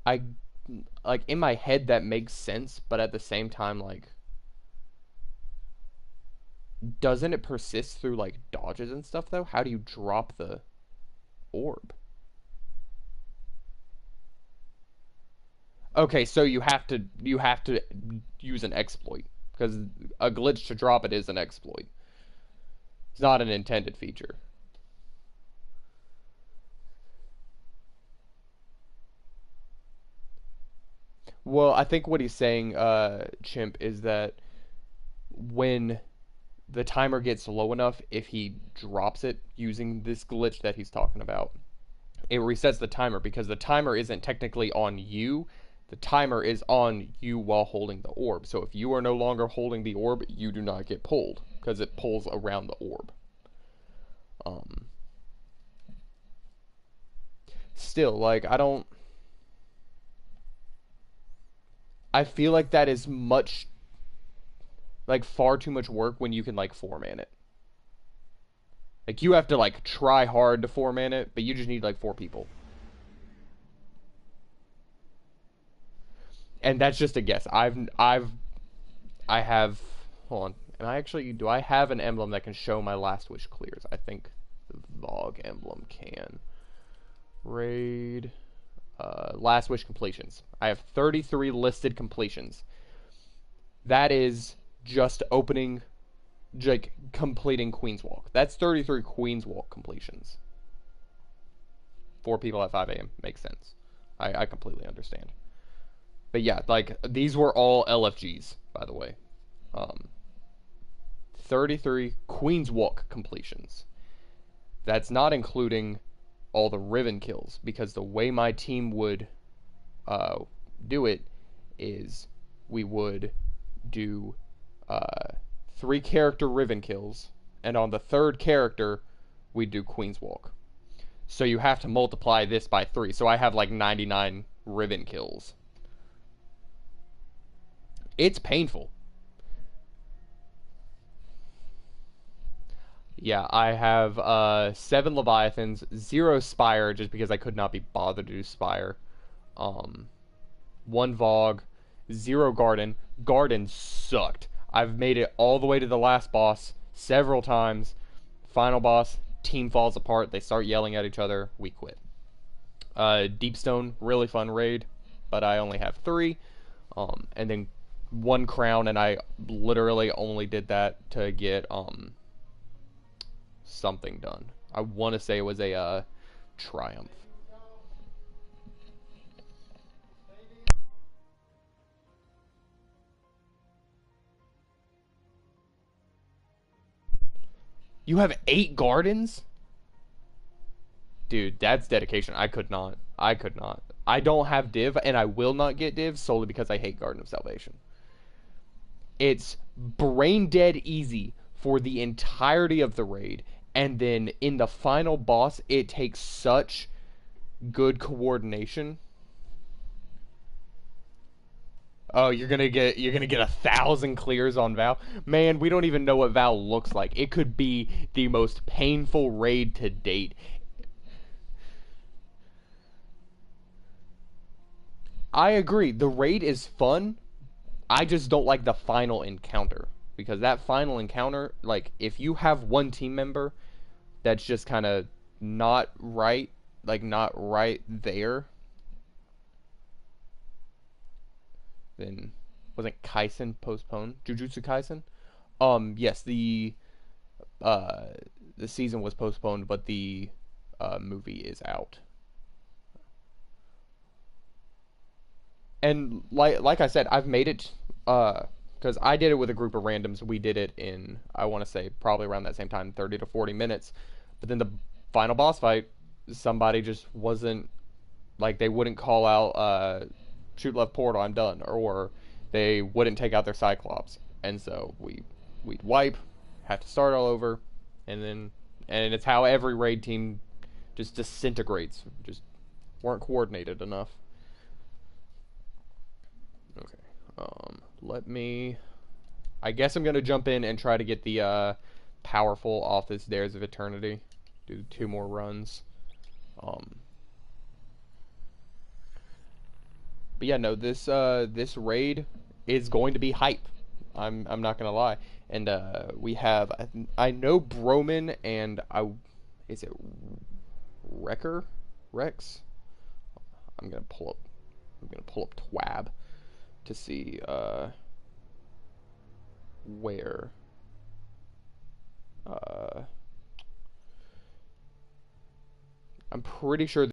I, like, in my head that makes sense, but at the same time, like, doesn't it persist through, like, dodges and stuff, though? How do you drop the orb? Okay, so you have to use an exploit, because a glitch to drop it is an exploit. It's not an intended feature. Well, I think what he's saying, Chimp, is that when the timer gets low enough, if he drops it using this glitch that he's talking about, it resets the timer, because the timer isn't technically on you. The timer is on you while holding the orb. So if you are no longer holding the orb, you do not get pulled, because it pulls around the orb. Still, like, I feel like that is far too much work when you can, like, 4-man it. Like, you have to, like, try hard to 4-man it, but you just need, like, 4 people. And that's just a guess. I have, hold on. Do I have an emblem that can show my Last Wish clears? I think the Vogue emblem can. Raid, Last Wish completions. I have 33 listed completions. That is just completing Queen's Walk. That's 33 Queen's Walk completions. 4 people at 5 a.m. Makes sense. I completely understand. But yeah, like, these were all LFGs, by the way. 33 Queen's Walk completions. That's not including all the Riven kills, because the way my team would do it is we would do 3 character Riven kills, and on the 3rd character we'd do Queen's Walk. So you have to multiply this by 3. So I have like 99 Riven kills. It's painful. Yeah, I have 7 Leviathans, 0 Spire, just because I could not be bothered to do Spire. 1 Vogue, 0 Garden. Garden sucked. I've made it all the way to the last boss several times. Final boss, team falls apart. They start yelling at each other. We quit. Deepstone, really fun raid, but I only have 3. And then 1 crown, and I literally only did that to get something done. I want to say it was a triumph. You have 8 gardens? Dude, that's dedication. I could not. I could not. I don't have div, and I will not get div solely because I hate Garden of Salvation. It's brain dead easy for the entirety of the raid, and then in the final boss, it takes such good coordination. Oh, you're gonna get 1,000 clears on Val. Man, we don't even know what Val looks like. It could be the most painful raid to date. I agree. The raid is fun. I just don't like the final encounter, because that final encounter, like, if you have one team member that's just kind of not right, like not right there, then wasn't Kaisen postponed? Jujutsu Kaisen? Yes, the season was postponed, but the movie is out. And like I said, I've made it because I did it with a group of randoms. We did it in, I want to say, probably around that same time, 30 to 40 minutes. But then the final boss fight, somebody just wasn't, like, they wouldn't call out shoot left portal, I'm done, or they wouldn't take out their Cyclops, and so we'd wipe, have to start all over, and it's how every raid team just disintegrates. Just weren't coordinated enough. Okay, I guess I'm gonna jump in and try to get the powerful off this Dares of Eternity. Do 2 more runs. But yeah, no, this raid is going to be hype. I'm not gonna lie. And we have, I know Broman and is it Rex? I'm gonna pull up Twab to see where I'm pretty sure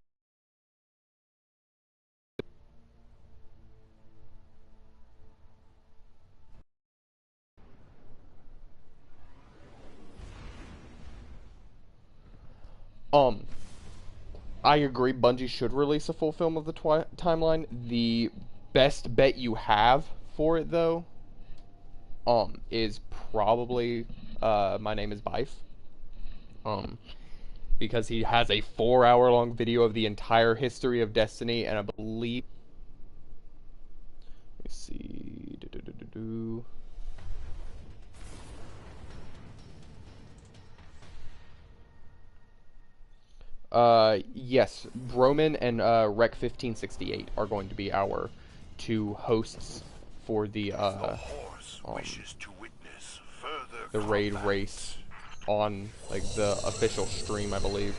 I agree, Bungie should release a full film of the timeline. The best bet you have for it, though, is probably My Name is Bife. Because he has a 4-hour-long video of the entire history of Destiny, and I believe... Let me see... Yes, Broman and Rec 1568 are going to be our 2 hosts for the raid race on, like, the official stream, I believe.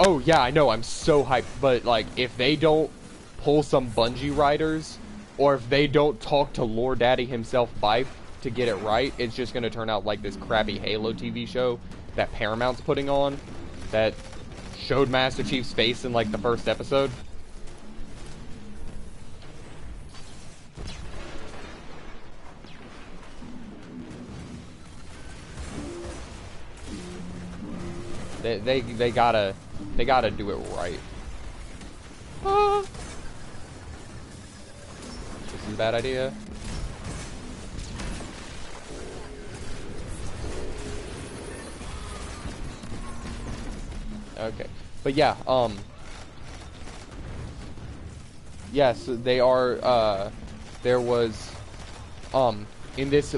Oh yeah, I know, I'm so hyped, but like, if they don't pull some Bungie riders, or if they don't talk to Lord Daddy himself, Bife, to get it right, it's just gonna turn out like this crappy Halo TV show that Paramount's putting on, that showed Master Chief's face in like the first episode. They gotta do it right. This is a bad idea. Okay, but yeah, yes, they are, there was, in this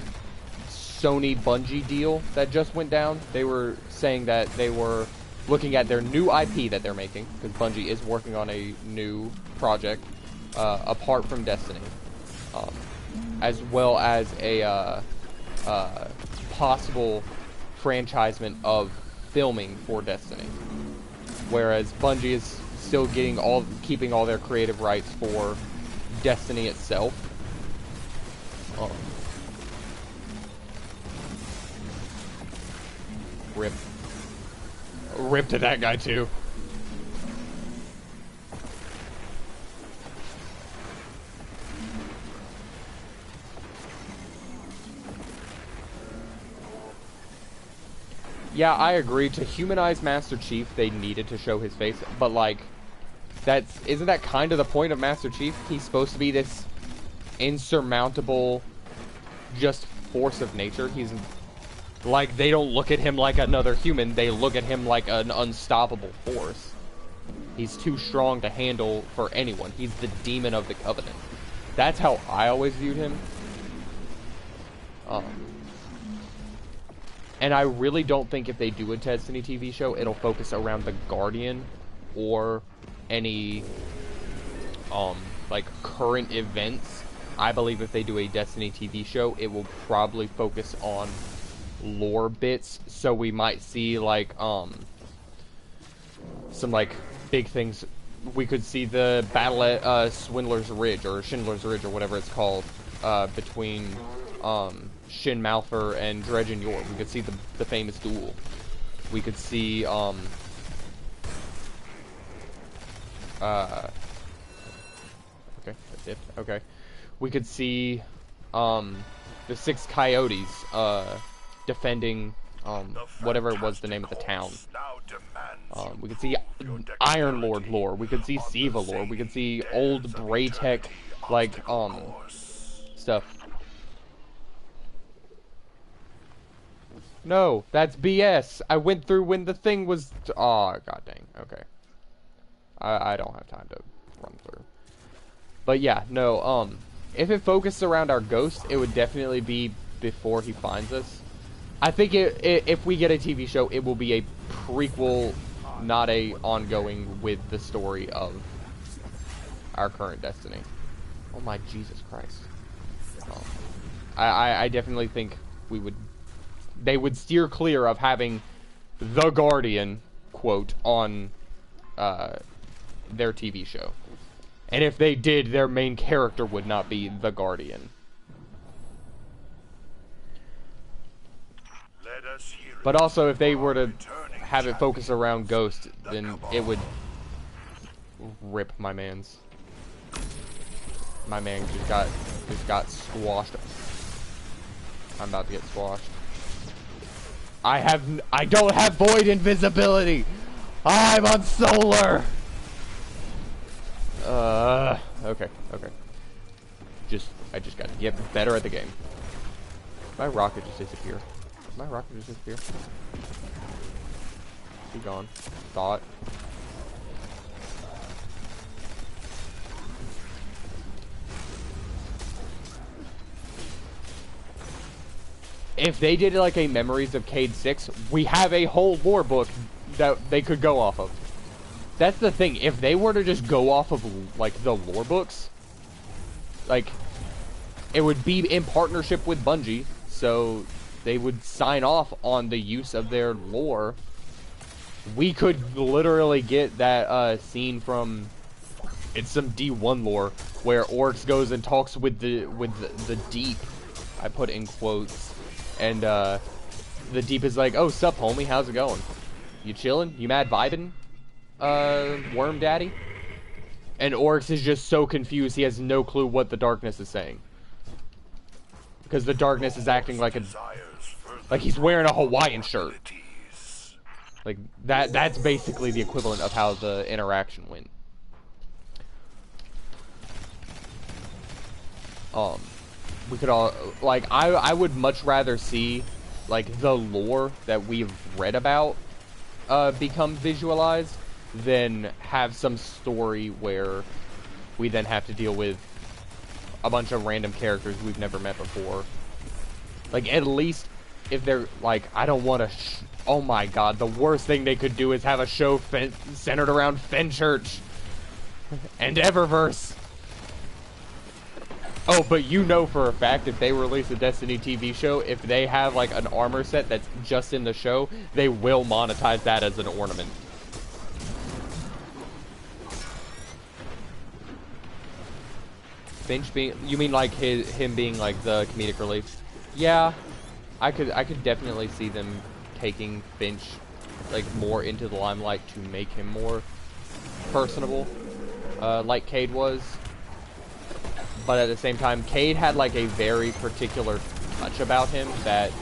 Sony Bungie deal that just went down, they were saying that they were looking at their new IP that they're making, because Bungie is working on a new project, apart from Destiny, as well as a, possible franchisement of filming for Destiny. Whereas Bungie is still keeping all their creative rights for Destiny itself. Rip to that guy too. Yeah, I agree. To humanize Master Chief, they needed to show his face, but like, isn't that kind of the point of Master Chief? He's supposed to be this insurmountable, just force of nature. He's like, they don't look at him like another human, they look at him like an unstoppable force. He's too strong to handle for anyone. He's the demon of the Covenant. That's how I always viewed him. And I really don't think if they do a Destiny TV show, it'll focus around the Guardian or any, like, current events. I believe if they do a Destiny TV show, it will probably focus on lore bits. So we might see, like, some, like, big things. We could see the battle at Swindler's Ridge, or Schindler's Ridge, or whatever it's called, between, Shin Malphur and Dredge and Yor. We could see the famous duel. We could see, okay, that's it. Okay. We could see, the 6 Coyotes, defending, whatever it was the name of the town. We could see Iron Lord lore. We could see Siva lore. We could see old Braytech, like, stuff. No, that's BS. I went through when the thing was... Oh, god dang. Okay. I don't have time to run through. But yeah, no, if it focused around our ghost, it would definitely be before he finds us. I think if we get a TV show, it will be a prequel, not a ongoing with the story of our current Destiny. Oh my Jesus Christ. I definitely think they would steer clear of having the Guardian, quote, on their TV show. And if they did, their main character would not be the Guardian. But also, if they were to have it focus around Ghost, then it would rip my man's. My man just got squashed. I'm about to get squashed. I don't have void invisibility. I'm on solar. Okay. I just gotta get better at the game. My rocket just disappeared. My rocket just disappeared. Be gone. Thought. If they did like a Memories of Cade 6, we have a whole lore book that they could go off of. That's the thing. If they were to just go off of like the lore books, like it would be in partnership with Bungie, so they would sign off on the use of their lore. We could literally get that scene from it's some D1 lore where Oryx goes and talks with the Deep. I put in quotes. And, the Deep is like, oh, sup, homie, how's it going? You chillin'? You mad vibin'? Worm Daddy? And Oryx is just so confused, he has no clue what the darkness is saying. Because the darkness is acting like like he's wearing a Hawaiian shirt. Like, that's basically the equivalent of how the interaction went. We could all, like, I would much rather see, like, the lore that we've read about, become visualized than have some story where we then have to deal with a bunch of random characters we've never met before. Like, at least, if they're, like, I don't want to, oh my god, the worst thing they could do is have a show centered around Fenchurch and Eververse. Oh, but you know for a fact, if they release a Destiny TV show, if they have, like, an armor set that's just in the show, they will monetize that as an ornament. Finch being, you mean like him being like the comedic relief? Yeah, I could definitely see them taking Finch like more into the limelight to make him more personable, like Cade was. But at the same time, Cade had like a very particular touch about him that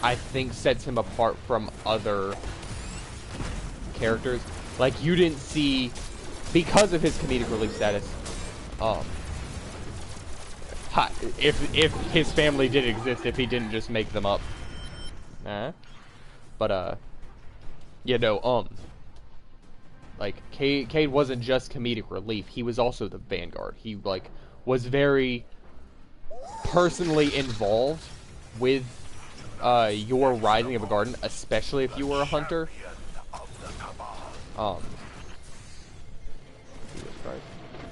I think sets him apart from other characters. Like, you didn't see, because of his comedic relief status, if his family did exist, if he didn't just make them up. But, yeah, no, like, Cade wasn't just comedic relief, he was also the Vanguard. He, like, was very personally involved with, your rising of a garden, especially if you were a hunter.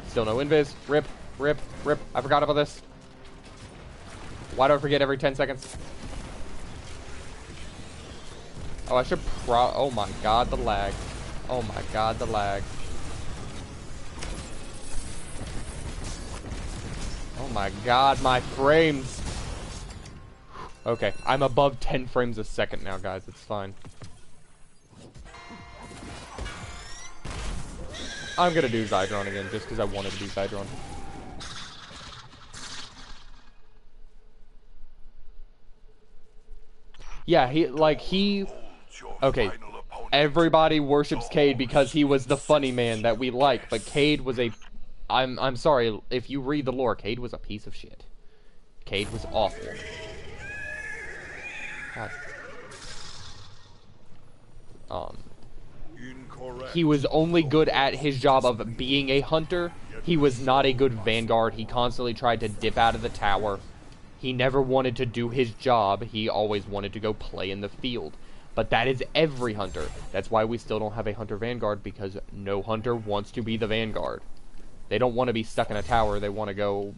Still no invis. Rip, rip, rip. I forgot about this. Why do I forget every 10 seconds? Oh, I should oh my god, the lag. Oh my god, the lag. Oh my god, my frames. Okay, I'm above 10 frames a second now, guys. It's fine. I'm gonna do Zydron again, just because I wanted to do Zydron. Yeah, okay, everybody worships Cade because he was the funny man that we like, but Cade was I'm sorry, if you read the lore, Cade was a piece of shit. Cade was awful. God. He was only good at his job of being a hunter. He was not a good Vanguard. He constantly tried to dip out of the tower. He never wanted to do his job. He always wanted to go play in the field. But that is every hunter. That's why we still don't have a hunter Vanguard, because no hunter wants to be the Vanguard. They don't want to be stuck in a tower. They want to go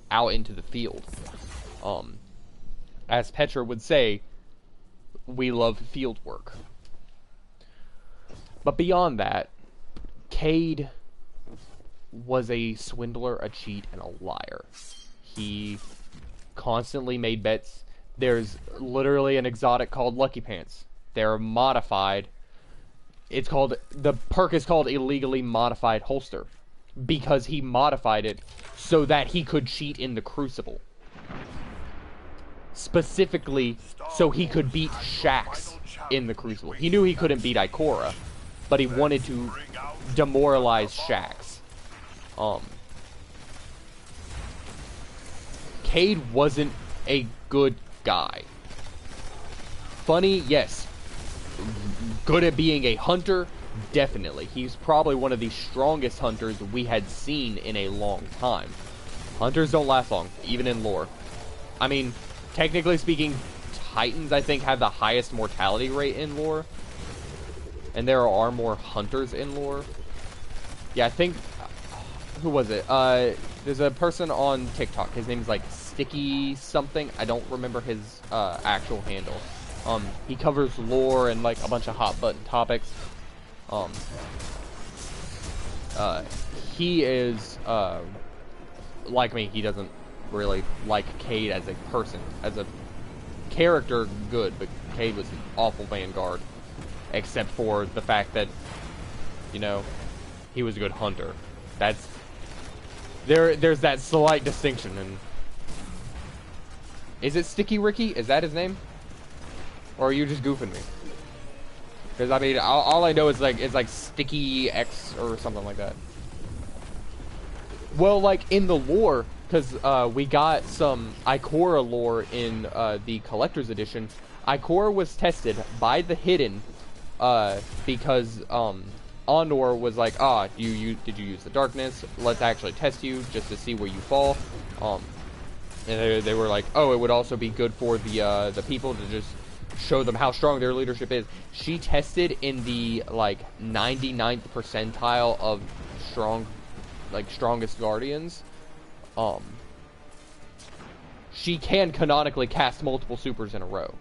out into the field. As Petra would say, we love field work. But beyond that, Cade was a swindler, a cheat, and a liar. He constantly made bets. There's literally an exotic called Lucky Pants. They're modified. It's called, the perk is called illegally modified holster, because he modified it so that he could cheat in the Crucible. Specifically, so he could beat Shaxx in the Crucible. He knew he couldn't beat Ikora, but he wanted to demoralize Shaxx. Cade wasn't a good guy. Funny, yes. Good at being a hunter, definitely. He's probably one of the strongest hunters we had seen in a long time. Hunters don't last long, even in lore. I mean, technically speaking, Titans, I think, have the highest mortality rate in lore. And there are more hunters in lore. Yeah, I think, who was it? There's a person on TikTok. His name's like Sticky something. I don't remember his actual handle. He covers lore and like a bunch of hot button topics. He is like me. He doesn't really like Cade as a person. As a character, good, but Cade was an awful Vanguard. Except for the fact that, you know, he was a good hunter. That's... There's that slight distinction, and... Is it Sticky Ricky? Is that his name? Or are you just goofing me? Because I mean, all I know is like sticky X or something like that. Well, like in the lore, because we got some Ikora lore in the collector's edition. Ikora was tested by the Hidden because Honor was like, did you use the darkness? Let's actually test you just to see where you fall. And they were like, oh, it would also be good for the people to just show them how strong their leadership is. She tested in the like 99th percentile of strongest guardians. She can canonically cast multiple supers in a row.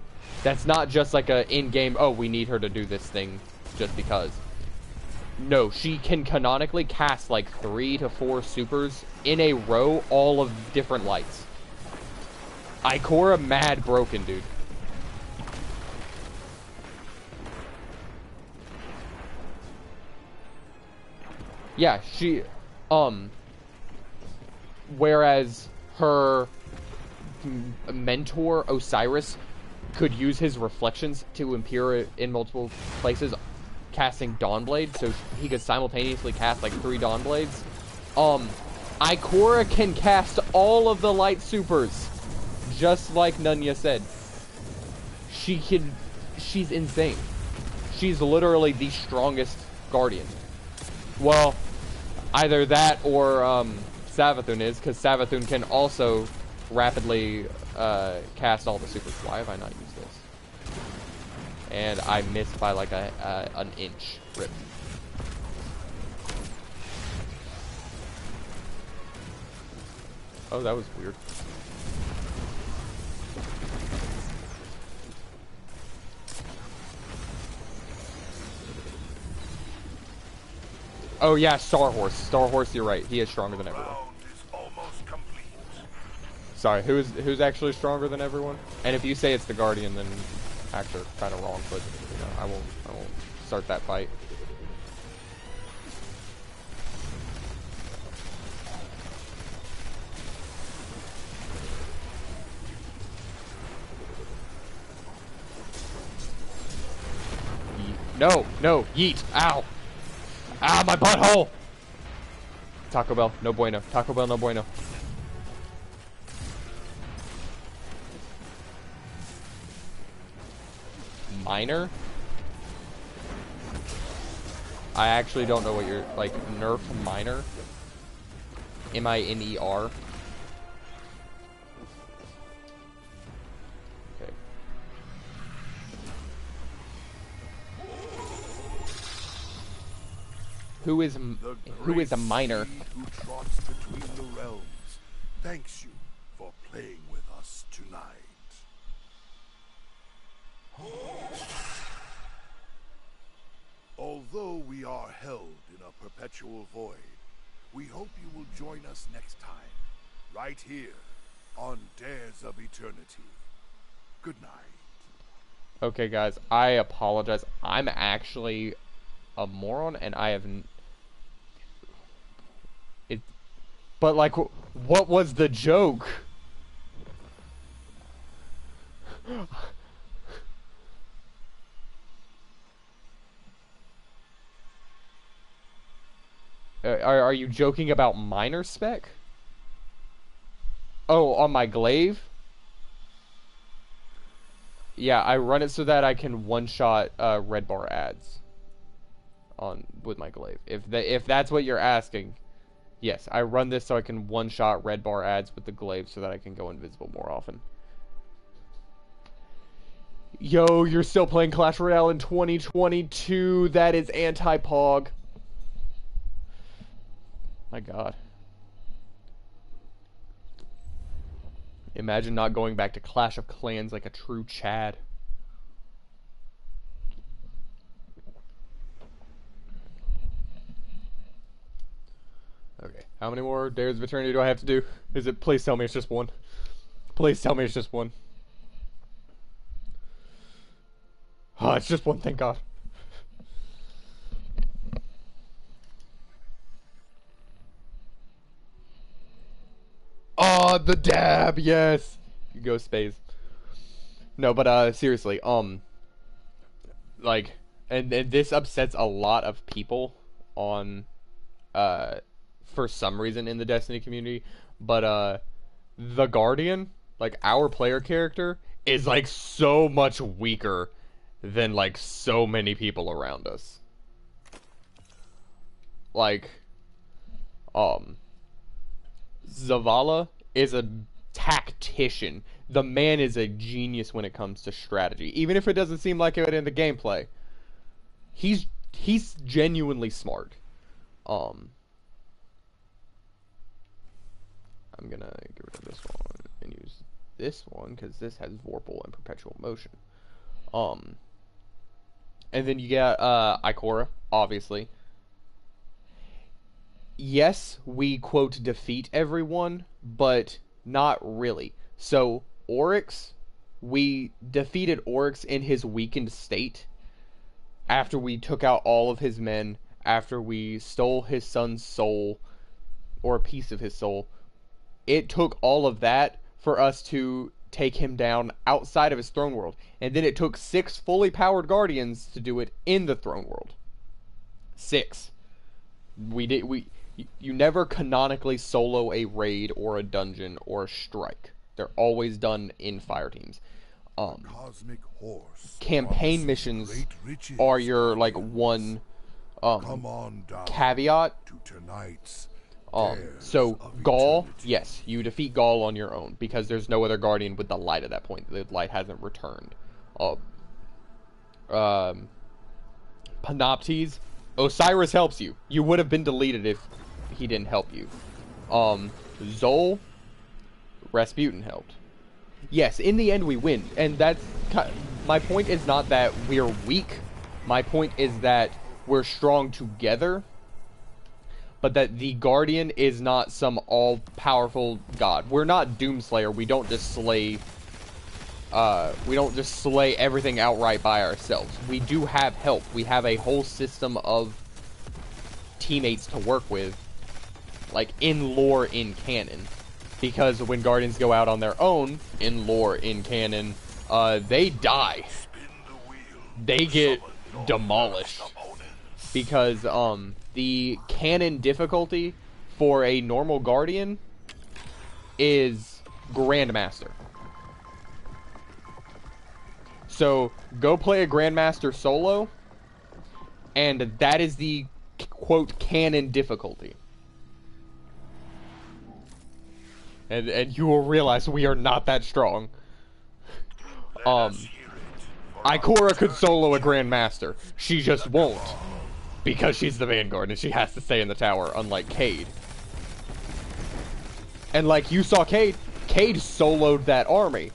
That's not just like a in-game, oh, we need her to do this thing just because. No, she can canonically cast like 3 to 4 supers in a row, all of different lights. Ikora mad broken, dude. Yeah, she, whereas her mentor, Osiris, could use his reflections to appear in multiple places, casting Dawnblade, so he could simultaneously cast like 3 Dawnblades. Ikora can cast all of the light supers, just like Nunya said. She's insane. She's literally the strongest guardian. Well, either that or Savathun is, because Savathun can also rapidly cast all the supers. Why have I not used this? And I missed by like an inch. Rip. Oh, that was weird. Oh yeah, Star Horse. Star Horse, you're right. He is stronger than everyone. Sorry, who's actually stronger than everyone? And if you say it's the Guardian, then actually kind of wrong. But you know, I won't start that fight. No, no, yeet, ow. Ah, my butthole! Taco Bell, no bueno. Taco Bell, no bueno. Minor? I actually don't know what you're, like, nerf minor? M-I-N-E-R? Okay. Who is a minor? Who trots between the realms thanks you for playing with us tonight. Although we are held in a perpetual void, we hope you will join us next time, right here on Dares of Eternity. Good night. Okay, guys, I apologize. I'm actually a moron, and I have But, like, what was the joke? Are you joking about minor spec? Oh, on my glaive? Yeah, I run it so that I can one-shot red bar ads with my glaive. If that's what you're asking. Yes, I run this so I can one-shot red bar ads with the glaive so that I can go invisible more often. Yo, you're still playing Clash Royale in 2022. That is anti-Pog. My god. Imagine not going back to Clash of Clans like a true Chad. Okay, how many more Dares of Eternity do I have to do? Is it, please tell me it's just one. Please tell me it's just one. Oh, it's just one, thank god. Oh, the dab, yes. Go space. No, but seriously, like and this upsets a lot of people on, for some reason in the Destiny community, but the Guardian, like our player character, is like so much weaker than like so many people around us. Like, Zavala is a tactician. The man is a genius when it comes to strategy, even if it doesn't seem like it in the gameplay. He's genuinely smart. I'm gonna get rid of this one and use this one because this has Vorpal and Perpetual Motion. And then you got Ikora, obviously. Yes, we quote defeat everyone, but not really. So Oryx, we defeated Oryx in his weakened state after we took out all of his men, after we stole his son's soul, or a piece of his soul. It took all of that for us to take him down outside of his throne world. And then it took 6 fully powered guardians to do it in the throne world. 6. You never canonically solo a raid or a dungeon or a strike. They're always done in fire teams. Cosmic horse Campaign missions great riches are your like for one Come on down caveat. to tonight's So of Gaul, eternity. yes, you defeat Gaul on your own because there's no other guardian with the light at that point. The light hasn't returned. Panoptes, Osiris helps you. You would have been deleted if he didn't help you. Zol, Rasputin helped. Yes, in the end we win, and that's my point is not that we're weak. My point is that we're strong together, but that the Guardian is not some all-powerful god. We're not Doomslayer. We don't just slay. We don't just slay everything outright by ourselves. We do have help. We have a whole system of teammates to work with, like in lore, in canon. Because when Guardians go out on their own, in lore, in canon, they die. They get demolished. Because, the canon difficulty for a normal Guardian is Grandmaster. So, go play a Grandmaster solo, and that is the, quote, canon difficulty. And you will realize we are not that strong. Ikora could solo a Grandmaster. She just won't. Because she's the Vanguard and she has to stay in the tower, unlike Cade. And like you saw Cade soloed that army.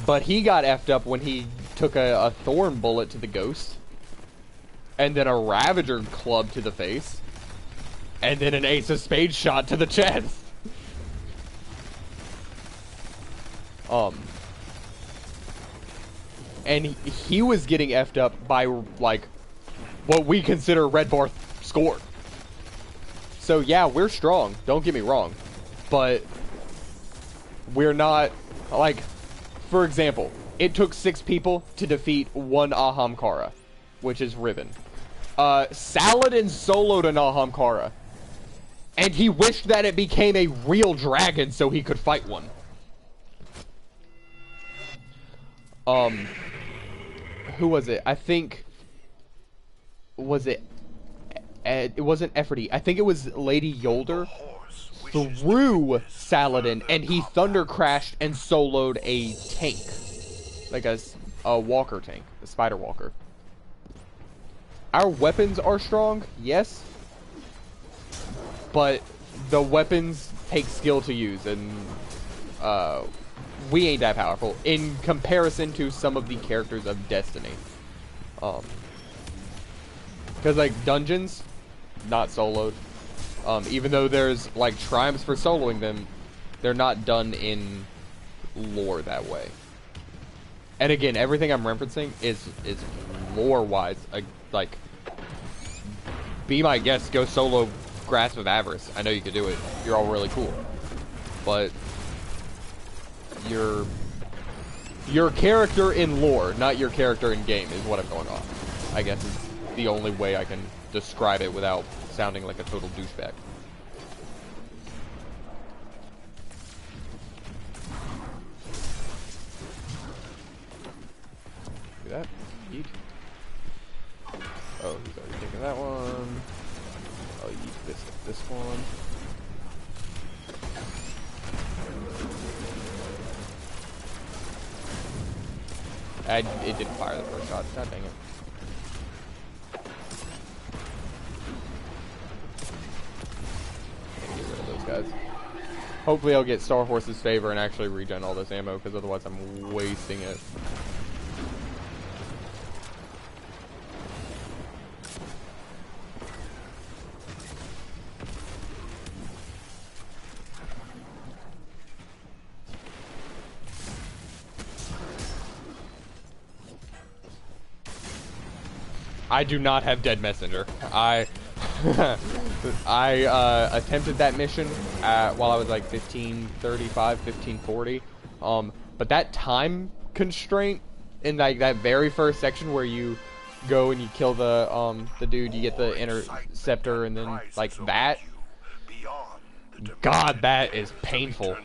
But he got effed up when he took a thorn bullet to the ghost. And then a Ravager club to the face. And then an Ace of Spades shot to the chest. And he was getting effed up by, like, what we consider red bar score. So yeah, we're strong, don't get me wrong. But we're not, like, for example, it took 6 people to defeat 1 Ahamkara, which is Riven. Saladin soloed an Ahamkara. And he wished that it became a real dragon so he could fight one. Who was it? I think... Was it... It wasn't Efforty. I think it was Lady Yolder threw Saladin, and he thunder crashed and soloed a tank. Like a walker tank. A spider walker. Our weapons are strong, yes. But the weapons take skill to use, and we ain't that powerful in comparison to some of the characters of Destiny. Because like dungeons, not soloed. Even though there's like triumphs for soloing them, they're not done in lore that way. And again, everything I'm referencing is lore-wise. Like, be my guest, go solo Grasp of Avarice. I know you could do it. You're all really cool. But your character in lore, not your character in game, is what I'm going off. I guess is the only way I can describe it without sounding like a total douchebag. Do that. Eat. Oh, he's already taking that one. I'll use this one. It didn't fire the first shot. God dang it. Get rid of those guys. Hopefully I'll get Star Horse's favor and actually regen all this ammo, because otherwise I'm wasting it. I do not have Dead Messenger. I attempted that mission while I was like 1535, 1540. But that time constraint in like that very first section where you go and you kill the dude, you get the interceptor, and then like that. God, that is painful.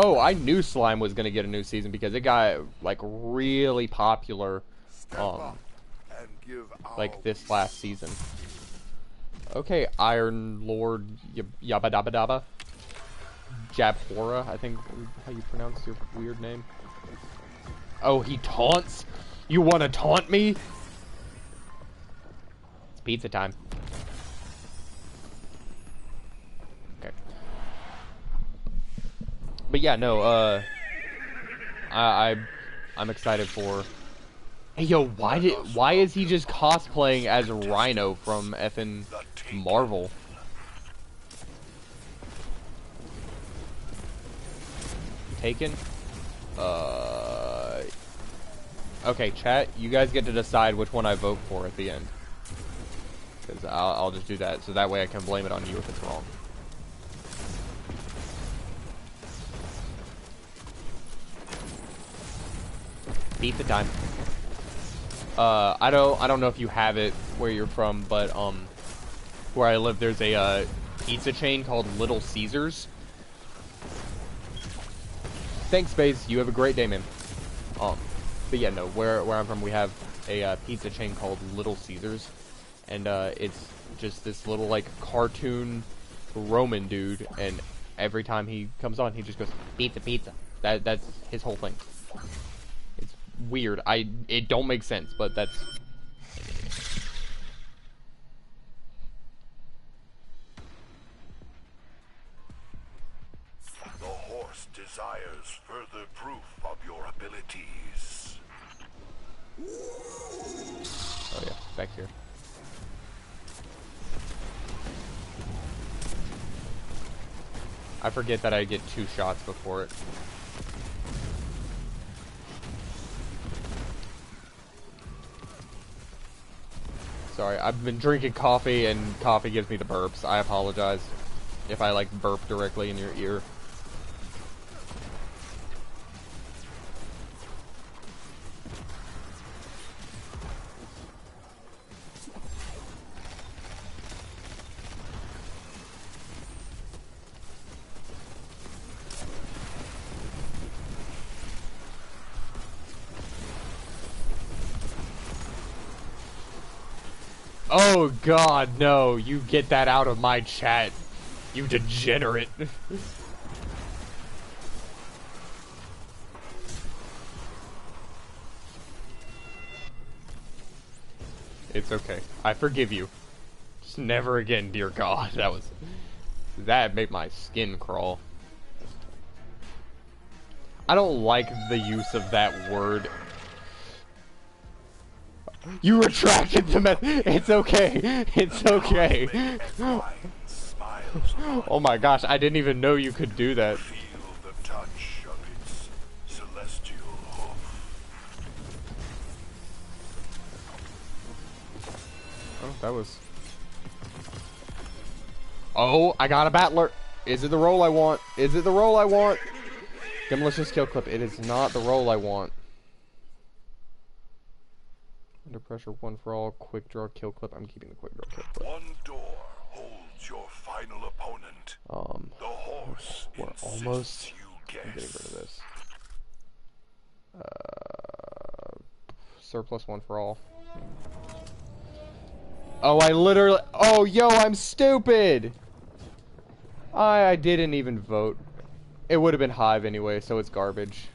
Oh, I knew Slime was gonna get a new season because it got like really popular, like this last season. Okay, Iron Lord Yabba Dabba Dabba Jabhora, I think how you pronounce your weird name. Oh, he taunts? You want to taunt me? It's pizza time. Okay. But yeah, no, I'm excited for. Hey, yo, why is he just cosplaying as Rhino from effing Marvel? Taken? Okay, chat, you guys get to decide which one I vote for at the end. Because I'll just do that, so that way I can blame it on you if it's wrong. Beat the time. I don't know if you have it where you're from, but where I live there's a pizza chain called Little Caesars. Thanks, Baze. You have a great day, man. But yeah, no, where I'm from we have a pizza chain called Little Caesars, and it's just this little like cartoon Roman dude, and every time he comes on, he just goes pizza, pizza. That's his whole thing. It's weird. It don't make sense, but that's. The horse desires further proof of your abilities. Oh yeah, back here. I forget that I get 2 shots before it. Sorry, I've been drinking coffee and coffee gives me the burps. I apologize if I like burp directly in your ear. Oh god, no, you get that out of my chat, you degenerate. It's okay, I forgive you. Just never again, dear god. That made my skin crawl. I don't like the use of that word. You retracted the It's okay. It's okay. Oh my gosh, I didn't even know you could do that. Feel the touch of its celestial that was... Oh, I got a battler. Is it the role I want? Is it the role I want? Demolition's kill clip. It is not the role I want. Under pressure, one for all. Quick draw kill clip. I'm keeping the quick draw kill clip. One door holds your final opponent. The horse We're insists almost... you I'm getting guess. rid of this. Surplus one for all. Oh, I literally... Oh, yo, I'm stupid! I didn't even vote. It would have been Hive anyway, so it's garbage.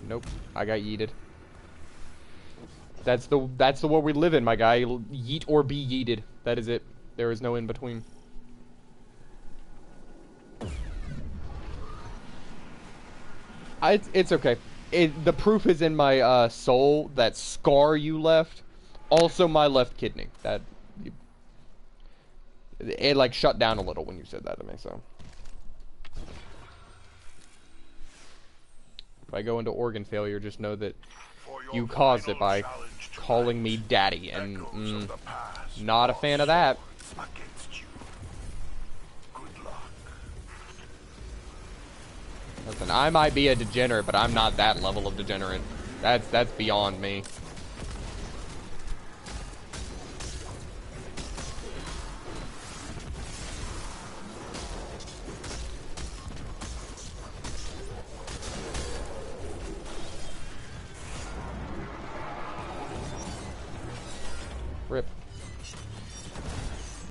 Nope, I got yeeted. That's the world we live in, my guy. Yeet or be yeeted. That is it. There is no in between. It's okay. The proof is in my soul. That scar you left, also my left kidney. It like shut down a little when you said that to me. So if I go into organ failure, just know that you caused it by calling me daddy, and not a fan of that. Against you. Good luck. Listen, I might be a degenerate, but I'm not that level of degenerate. That's beyond me. Rip.